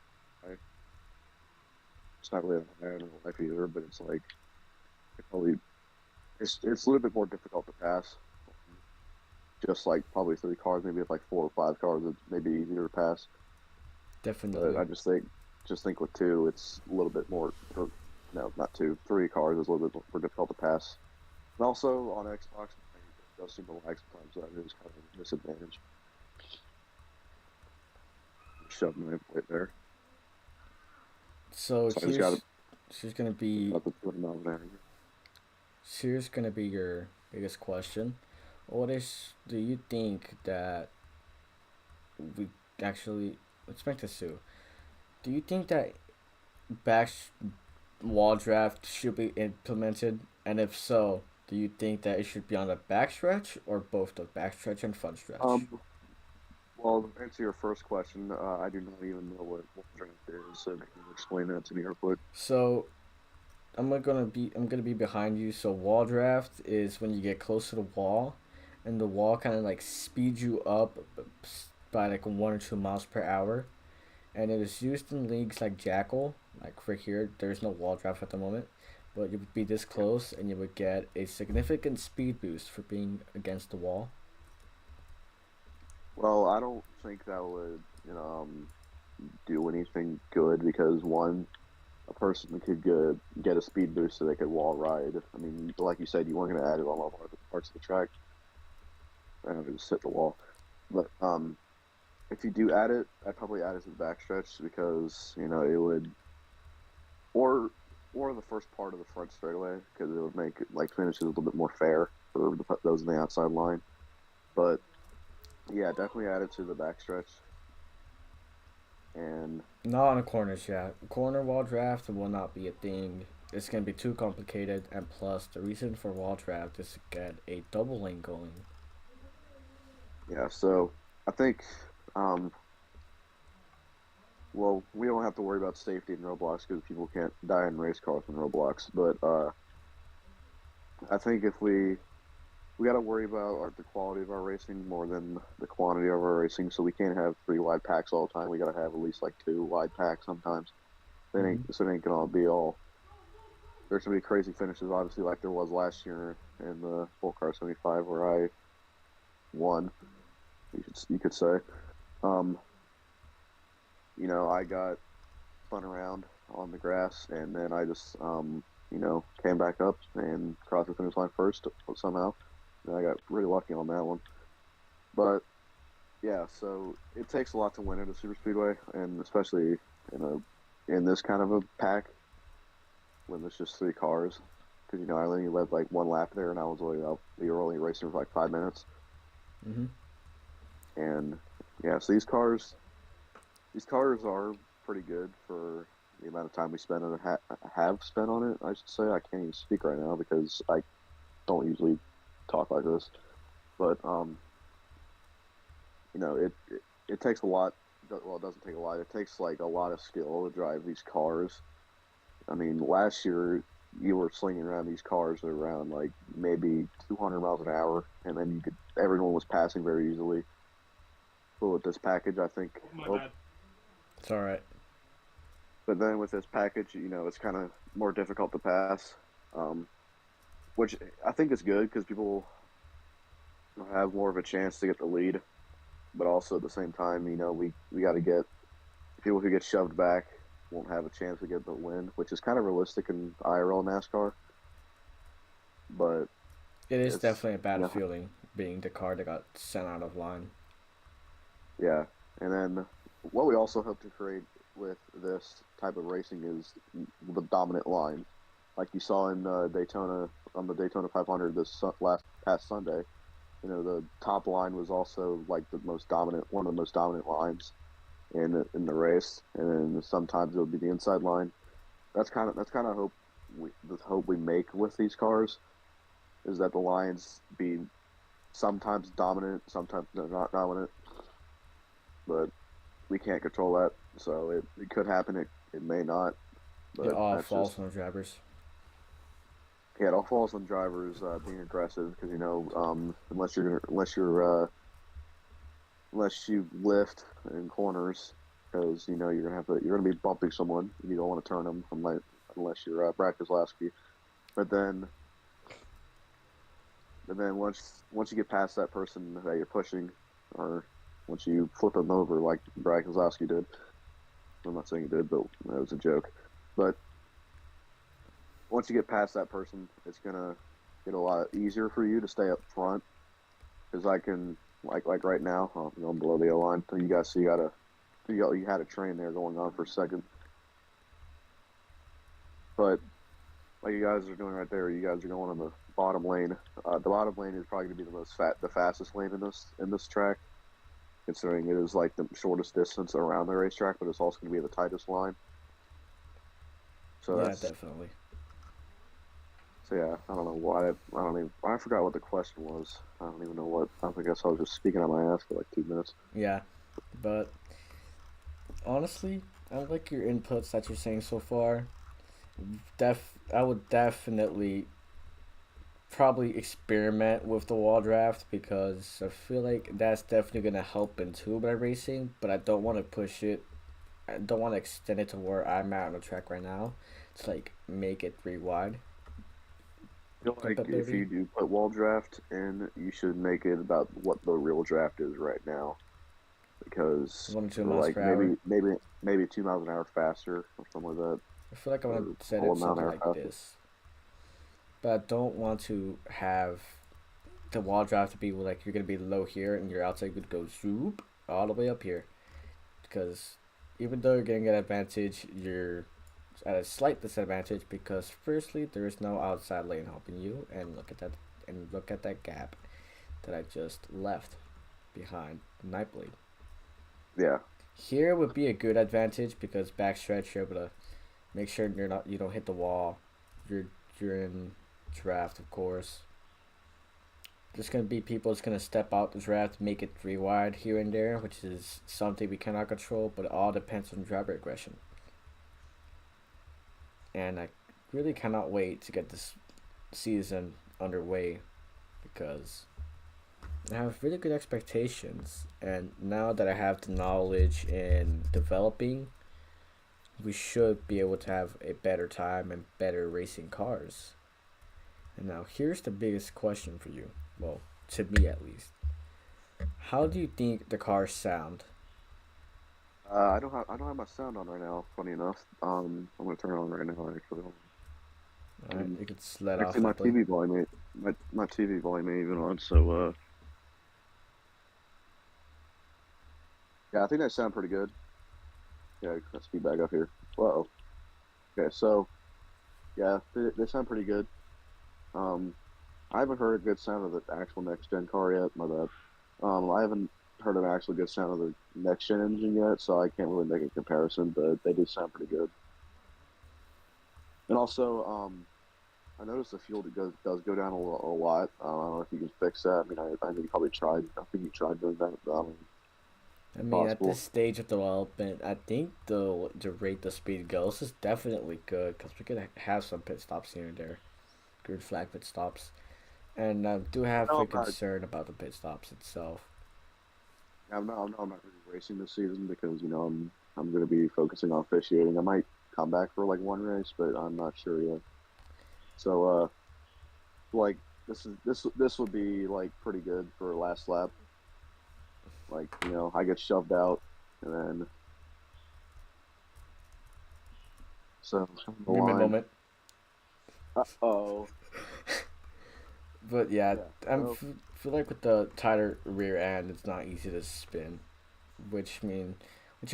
high. It's not really that high in real life either, but it's like it probably it's a little bit more difficult to pass. Just like probably 3 cars, maybe if like 4 or 5 cars, it's maybe easier to pass. But Definitely. I just think with two, it's a little bit more. Or, no, not two, 3 cars is a little bit more difficult to pass. And also on Xbox, it does seem to lag sometimes. So that is kind of a disadvantage. Shove my plate there. So So I just got here's gonna be about the 200 miles an hour. here's gonna be your biggest question. What is do you think that we actually let's make this two. Do you think that back wall draft should be implemented? And if so, do you think that it should be on the backstretch or both the backstretch and front stretch? Well, to answer your first question, I do not even know what draft is, so can you explain that to me real quick? So I'm gonna be behind you. So wall draft is when you get close to the wall, and the wall kind of like speeds you up by like 1 or 2 miles per hour, and it is used in leagues like Jackal. Like for here, there's no wall draft at the moment, but you would be this Yeah. close, and you would get a significant speed boost for being against the wall. Well, I don't think that would, do anything good because one, a person could get a speed boost so they could wall ride. I mean, like you said, you weren't going to add it on all the parts of the track and just hit the wall. But if you do add it, I'd probably add it to the backstretch because it would, or the first part of the front straightaway because it would make like finishes a little bit more fair for those in the outside line. But yeah, definitely add it to the backstretch and Not on the corners yet. Corner wall draft will not be a thing. It's gonna be too complicated, and plus, the reason for wall draft is to get a double lane going. yeah. So I think um, well, we don't have to worry about safety in Roblox because people can't die in race cars in Roblox. But I think if we got to worry about the quality of our racing more than the quantity of our racing. So we can't have 3 wide packs all the time. We got to have at least like 2 wide packs sometimes. Mm-hmm. So it ain't gonna be all. There's gonna be crazy finishes, obviously, like there was last year in the BOLTCAR 75 where I won. You could say. Um, I got spun around on the grass, and then I just, came back up and crossed the finish line first somehow. And I got really lucky on that one. But yeah, so it takes a lot to win at a super speedway, and especially in this kind of a pack when there's just 3 cars. Because I only led like one lap there, and I was only out. We were only racing for like 5 minutes, Mm-hmm. and yeah, so these cars are pretty good for the amount of time we spend on it, have spent on it. I should say I can't even speak right now because I don't usually talk like this. But it takes a lot. Well, it doesn't take a lot. It takes like a lot of skill to drive these cars. I mean, last year you were slinging around these cars at around like maybe 200 miles an hour, and then everyone was passing very easily. But with this package, I think. Oh, my Oh, bad. It's all right. but then with this package, it's kind of more difficult to pass, which I think is good because people have more of a chance to get the lead. But also at the same time, we got to get people who get shoved back won't have a chance to get the win, which is kind of realistic in IRL NASCAR. But It is it's definitely a bad feeling being the car that got sent out of line. yeah. And then what we also hope to create with this type of racing is the dominant line, like you saw in Daytona on the Daytona 500 this past Sunday. The top line was also like one of the most dominant lines in the race, and then sometimes it'll be the inside line. That's kind of the hope we make with these cars is that the lines be sometimes dominant, sometimes they're not dominant, but we can't control that. So it could happen. It may not. But It all that's falls just on the drivers. yeah. It all falls on drivers being aggressive because unless you lift in corners because you're gonna be bumping someone. You don't want to turn them unless you're Brad Keselowski. But then once you get past that person that you're pushing, or once you flip them over like Brad Keselowski did, I'm not saying he did, but that was a joke. But once you get past that person, it's gonna get a lot easier for you to stay up front. Because I can like right now, I'm going below the yellow line. So you guys see you had a train there going on for a second. But like you guys are doing right there, you guys are going on the bottom lane. The bottom lane is probably going to be the fastest lane in this track, considering it is like the shortest distance around the racetrack, but it's also going to be the tightest line. So yeah, definitely. So yeah, I don't know why. I forgot what the question was. I don't even know what. I guess I was just speaking on my ass for like 2 minutes. Yeah, but honestly, I like your inputs that you're saying so far. I would definitely probably experiment with the wall draft because I feel like that's definitely gonna help in two-by racing, but I don't want to push it. I don't want to extend it to where I'm at on the track right now. To like make it 3 wide. I feel like if you do put wall draft in, you should make it about what the real draft is right now, because 1 or 2 miles per hour. maybe 2 miles an hour faster or something like that. I feel like I want to set it something like this, but I don't want to have the wall draft to be like you're gonna be low here and your outside could go zoop all the way up here, because even though you're getting an advantage, you're at a slight disadvantage because firstly there is no outside lane helping you, and look at that gap that I just left behind Nightblade. Yeah. Here would be a good advantage because backstretch you're able to make sure you don't hit the wall. You're in draft, of course. There's gonna be people that's gonna step out the draft, make it 3 wide here and there, which is something we cannot control, but it all depends on driver aggression. And I really cannot wait to get this season underway because I have really good expectations, and now that I have the knowledge in developing, we should be able to have a better time and better racing cars. And now here's the biggest question for you, well, to me at least. How do you think the cars sound? I don't have my sound on right now. Funny enough, I'm gonna turn it on right now. Actually, Alright, you could let off. actually, my TV volume, my TV volume ain't even on. So yeah, I think they sound pretty good. Yeah, let's be back up here. Whoa. Okay, so yeah, they sound pretty good. I haven't heard a good sound of the actual next gen car yet. My bad. I haven't heard an actual good sound of the next gen engine yet, so I can't really make a comparison. But they do sound pretty good. And also, I noticed the fuel does go down a lot. I don't know if you can fix that. I mean, I think you probably tried. I think you tried doing that. But I mean, at this stage of development, I think the rate the speed goes is definitely good because we could have some pit stops here and there, green flag pit stops, and I do have a concern about the pit stops itself. I'm not really racing this season because I'm going to be focusing on officiating. I might come back for like 1 race, but I'm not sure yet. So like this would be like pretty good for last lap. Like, I get shoved out, and then so the line. Moment. Uh-oh. But yeah, I feel like with the tighter rear end, it's not easy to spin, which I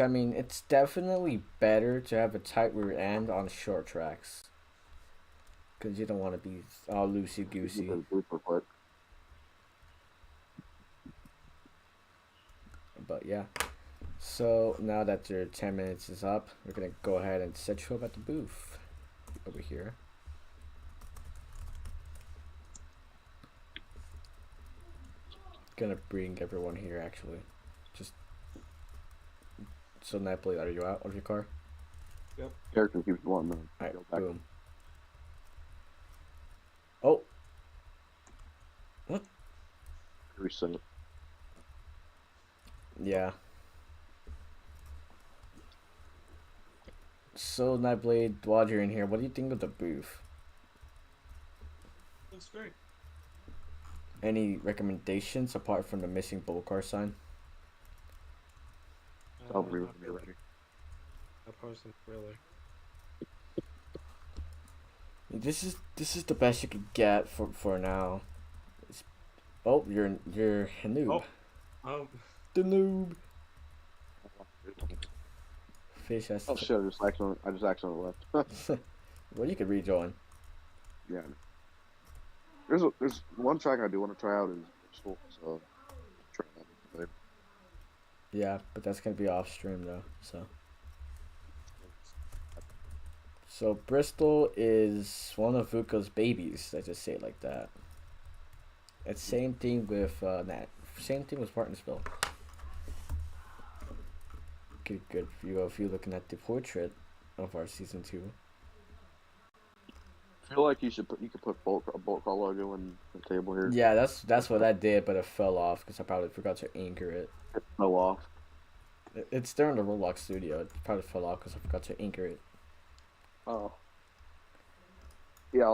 mean, it's definitely better to have a tight rear end on short tracks, because you don't want to be all loosey goosey. But yeah, so now that your 10 minutes is up, we're gonna go ahead and set you up at the booth over here. gonna bring everyone here actually. Just so Nightblade, are you out of your car? Character keeps wanting to Alright, go back. boom. Oh, what? Reset it. Yeah. So Nightblade, while you're in here, what do you think of the booth? That's great. Any recommendations apart from the missing BOLTCAR sign? I'll Not be really. ready. That person really. This is the best you could get for now. Oh, you're a noob. Oh, The noob. Fish has. Oh shit! I just accidentally left. Well, you could rejoin. Yeah. There's one track I do want to try out is Bristol, so try that later. Yeah, but that's gonna be off stream though. So Bristol is one of Vuko's babies. Let's just say it like that. It's same thing with same thing with Martinsville. Good view of you looking at the portrait of our season 2. I feel like you could put a bolt car logo in the table here. Yeah, that's what I did, but it fell off because I probably forgot to anchor it. It fell off. It's there in the Roblox studio. It probably fell off because I forgot to anchor it. Oh. Yeah,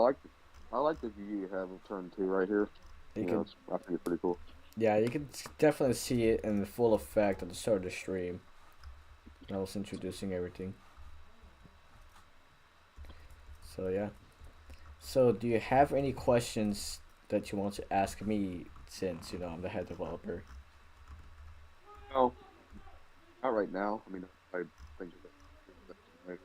I like the view you have of turn 2 right here. You know, can, I think it's pretty cool. yeah, you can definitely see it in the full effect at the start of the stream. I was introducing everything. So yeah. So do you have any questions that you want to ask me since I'm the head developer? No, not right now. I mean, I think of it later.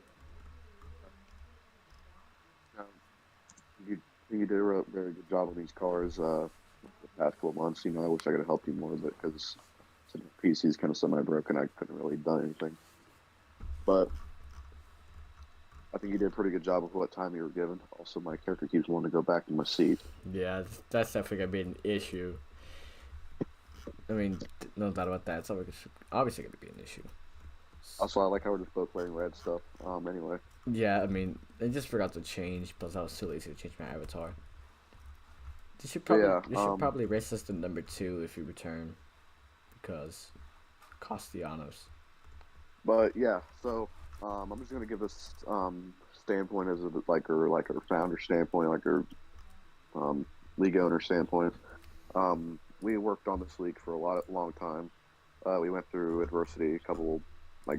You did a very good job on these cars the past couple months. I wish I could have helped you more, but because the PC is kind of semi-broken, I couldn't really done anything. But I think you did a pretty good job with what time you were given. Also, my character keeps wanting to go back in my seat. Yeah, that's definitely gonna be an issue. I mean, no doubt about that. It's obviously gonna be an issue. Also, I like how we're just both wearing red stuff. Anyway. Yeah, I mean, I just forgot to change because I was too lazy to change my avatar. You should probably race us to number 2 if you return, because Castellanos. But yeah, so I'm just gonna give this standpoint as a founder standpoint, like a league owner standpoint. We worked on this league for a long time. We went through adversity a couple, I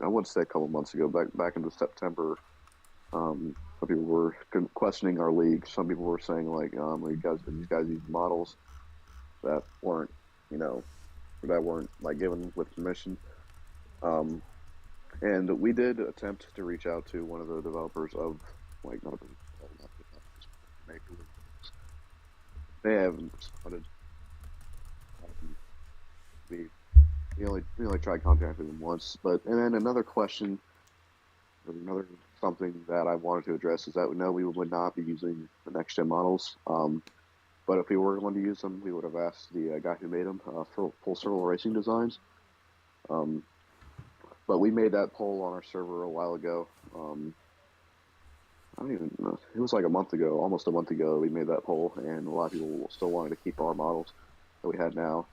wouldn't say a couple months ago, back into September. Some people were questioning our league. Some people were saying these guys use models that weren't, given with permission. And we did attempt to reach out to one of the developers of they haven't responded. We only tried contacting them once, and then another question, or another something that I wanted to address is that no, we would not be using the next gen models. But if we were going to use them, we would have asked the guy who made them for Full Circle Racing Designs. But we made that poll on our server a while ago. I don't even know. It was like almost a month ago, we made that poll, and a lot of people still wanted to keep our models that we had now.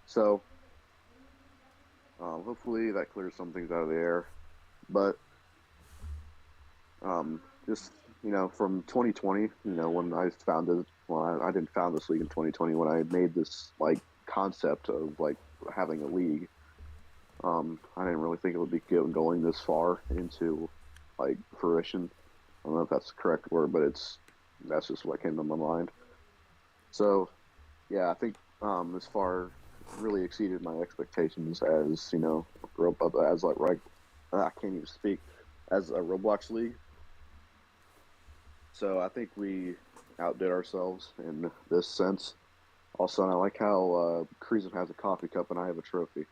So hopefully that clears some things out of the air. But just from 2020, when I founded, I didn't found this league in 2020. When I made this concept of having a league, I didn't really think it would be going this far into fruition. I don't know if that's the correct word, but that's just what came to my mind. So yeah, I think this far really exceeded my expectations as I can't even speak, as a Roblox league. So I think we outdid ourselves in this sense. Also, and I like how Kreazm has a coffee cup and I have a trophy.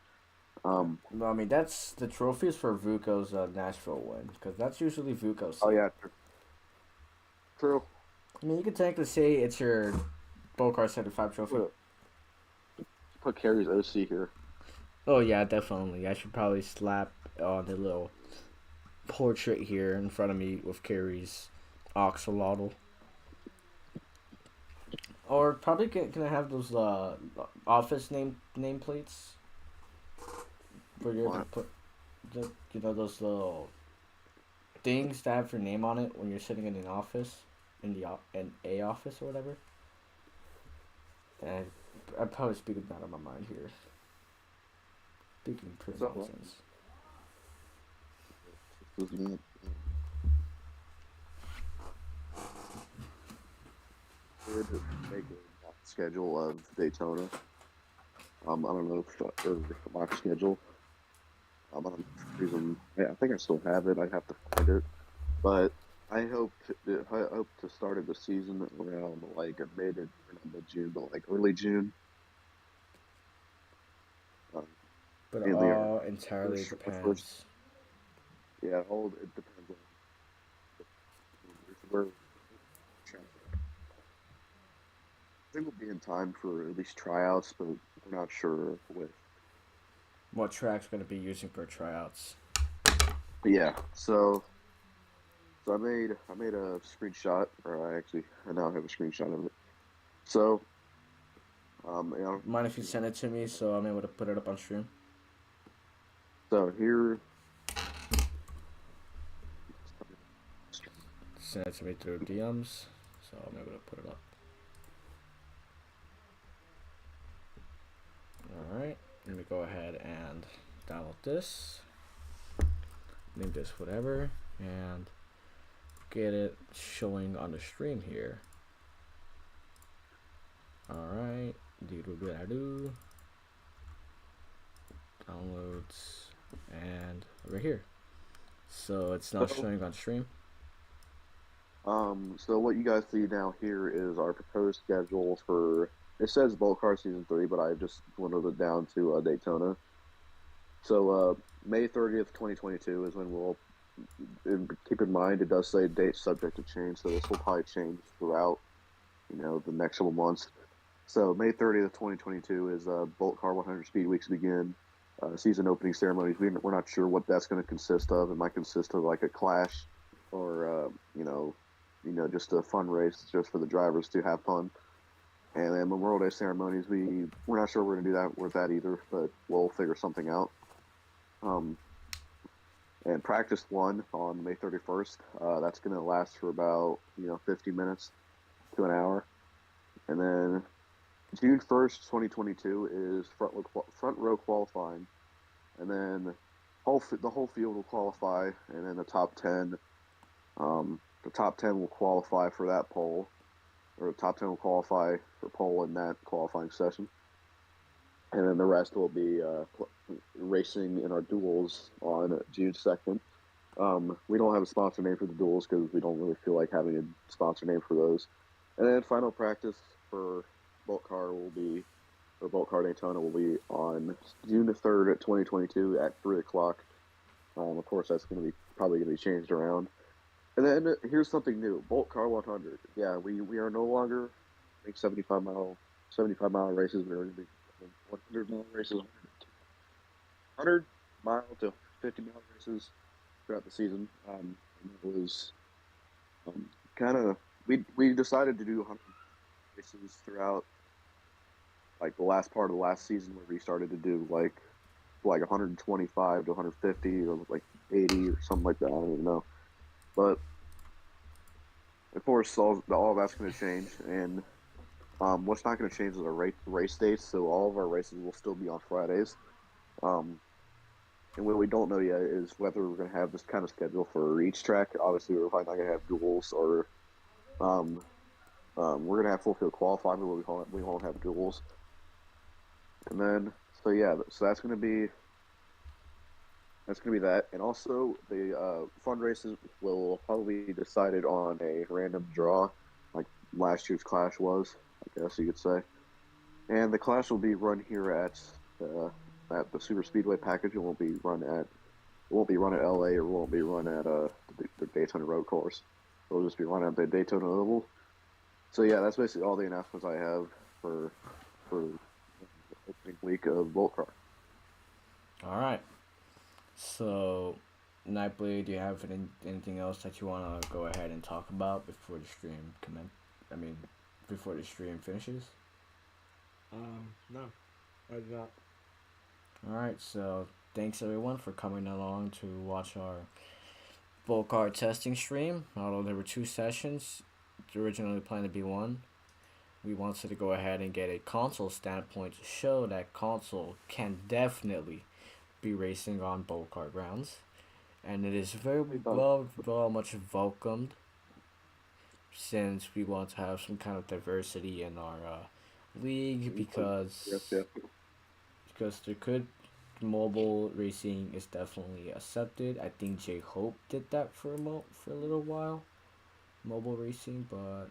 No, I mean that's the trophies for Vuko's Nashville win, because that's usually Vuko's. Oh yeah, true. I mean, you could technically say it's your BOLTCAR 75 trophy. put Carrie's OC here. Oh yeah, definitely. I should probably slap on the little portrait here in front of me with Carrie's axolotl. Or probably can I have those office nameplates where you're to What? put those little things that have your name on it when you're sitting in an office, in a office or whatever. And I'm probably speaking out of my mind here. Speaking pure So, nonsense. Did make a schedule of Daytona. I don't know if or my schedule. I don't know if Kreazm, I think I still have it. I have to find it, but I hope to start the season around like mid June, but like early June. Um, But it Mainly our all entirely first, depends. yeah, all it depends on where. I think we'll be in time for at least tryouts, but we're not sure with. What track's gonna be using for tryouts? But yeah, so I made a screenshot, or I now have a screenshot of it. So you know, Mind if you send it to me so I'm able to put it up on stream? so here. Send it to me through DMs so I'm able to put it up. Alright, let me go ahead and download this. Name this whatever and get it showing on the stream here. Alright, do downloads and over here. So it's now showing on stream. So what you guys see now here is our proposed schedule for. It says BOLTCAR Season 3, but I just dwindled it down to Daytona. So May 30th, 2022 is when we'll. Keep in mind, it does say date subject to change, so this will probably change throughout, the next couple months. So May 30th, 2022 is BOLTCAR 100 Speed Weeks begin. Season opening ceremonies. We're not sure what that's going to consist of. It might consist of like a clash, or just a fun race just for the drivers to have fun. And then Memorial Day ceremonies, we're not sure we're going to do that with that either, but we'll figure something out. And practice 1 on May 31st. That's going to last for about 50 minutes to an hour, and then June 1st, 2022 is front row qualifying, and then the whole field will qualify, and then the top 10 will qualify for that pole, or the top 10 will qualify for pole in that qualifying session, and then the rest will be racing in our duels on June 2nd. We don't have a sponsor name for the duels because we don't really feel like having a sponsor name for those. And then final practice for BOLTCAR Daytona will be on June the 3rd, 2022 at 3 o'clock. Of course, that's probably going to be changed around. And then here's something new: BOLTCAR 100. Yeah, we are no longer making 75 mile races. We're going to be 100 mile races, 100 mile to 50 mile races throughout the season. And it was kind of we decided to do 100 races throughout like the last part of the last season, where we started to do like 125 to 150 or like 80 or something like that. I don't even know. But of course, all that's going to change, and what's not going to change is our race dates. So all of our races will still be on Fridays. And what we don't know yet is whether we're going to have this kind of schedule for each track. Obviously, we're probably not going to have duels, or we're going to have full field qualifying, but we won't have duels. And then, so that's going to be that. And also, the fund races will probably be decided on a random draw, like last year's Clash was, I guess you could say. And the Clash will be run here at the Super Speedway package. It won't be run at LA, or it won't be run at the Daytona Road Course. It'll just be run at the Daytona Oval. So yeah, that's basically all the announcements I have for opening week of BOLTCAR. All right. So, Nightblade, do you have anything else that you want to go ahead and talk about before the stream I mean, before the stream finishes? No, I did not. All right. So, thanks everyone for coming along to watch our BOLTCAR testing stream. Although there were 2 sessions, originally planned to be 1. We wanted to go ahead and get a console standpoint to show that console can definitely be racing on BOLTCAR grounds, and it is very much welcomed, since we want to have some kind of diversity in our league, because Yes, there could mobile racing is definitely accepted. I think J Hope did that for a little while, mobile racing, but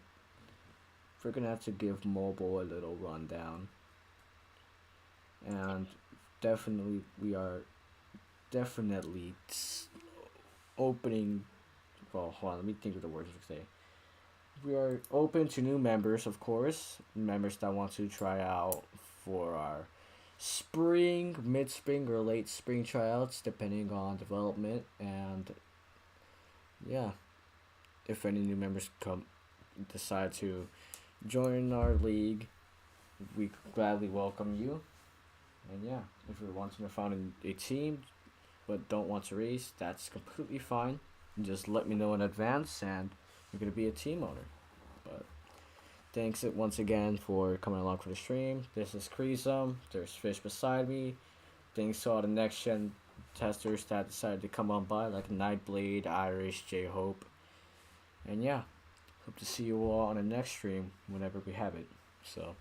we're gonna have to give mobile a little rundown. And definitely we are definitely opening, well, hold on, let me think of the words to say. We are open to new members, of course, members that want to try out for our spring, mid-spring, or late spring tryouts, depending on development. And yeah, if any new members decide to join our league, we gladly welcome you. And yeah, if you're wanting to found a team but don't want to race, that's completely fine. Just let me know in advance, and you're gonna be a team owner. But thanks once again for coming along for the stream. This is Kreazm. There's Fish beside me. Thanks to all the NEXTGEN testers that decided to come on by, like Nightblade, Irish, J Hope. And yeah, hope to see you all on the next stream whenever we have it. So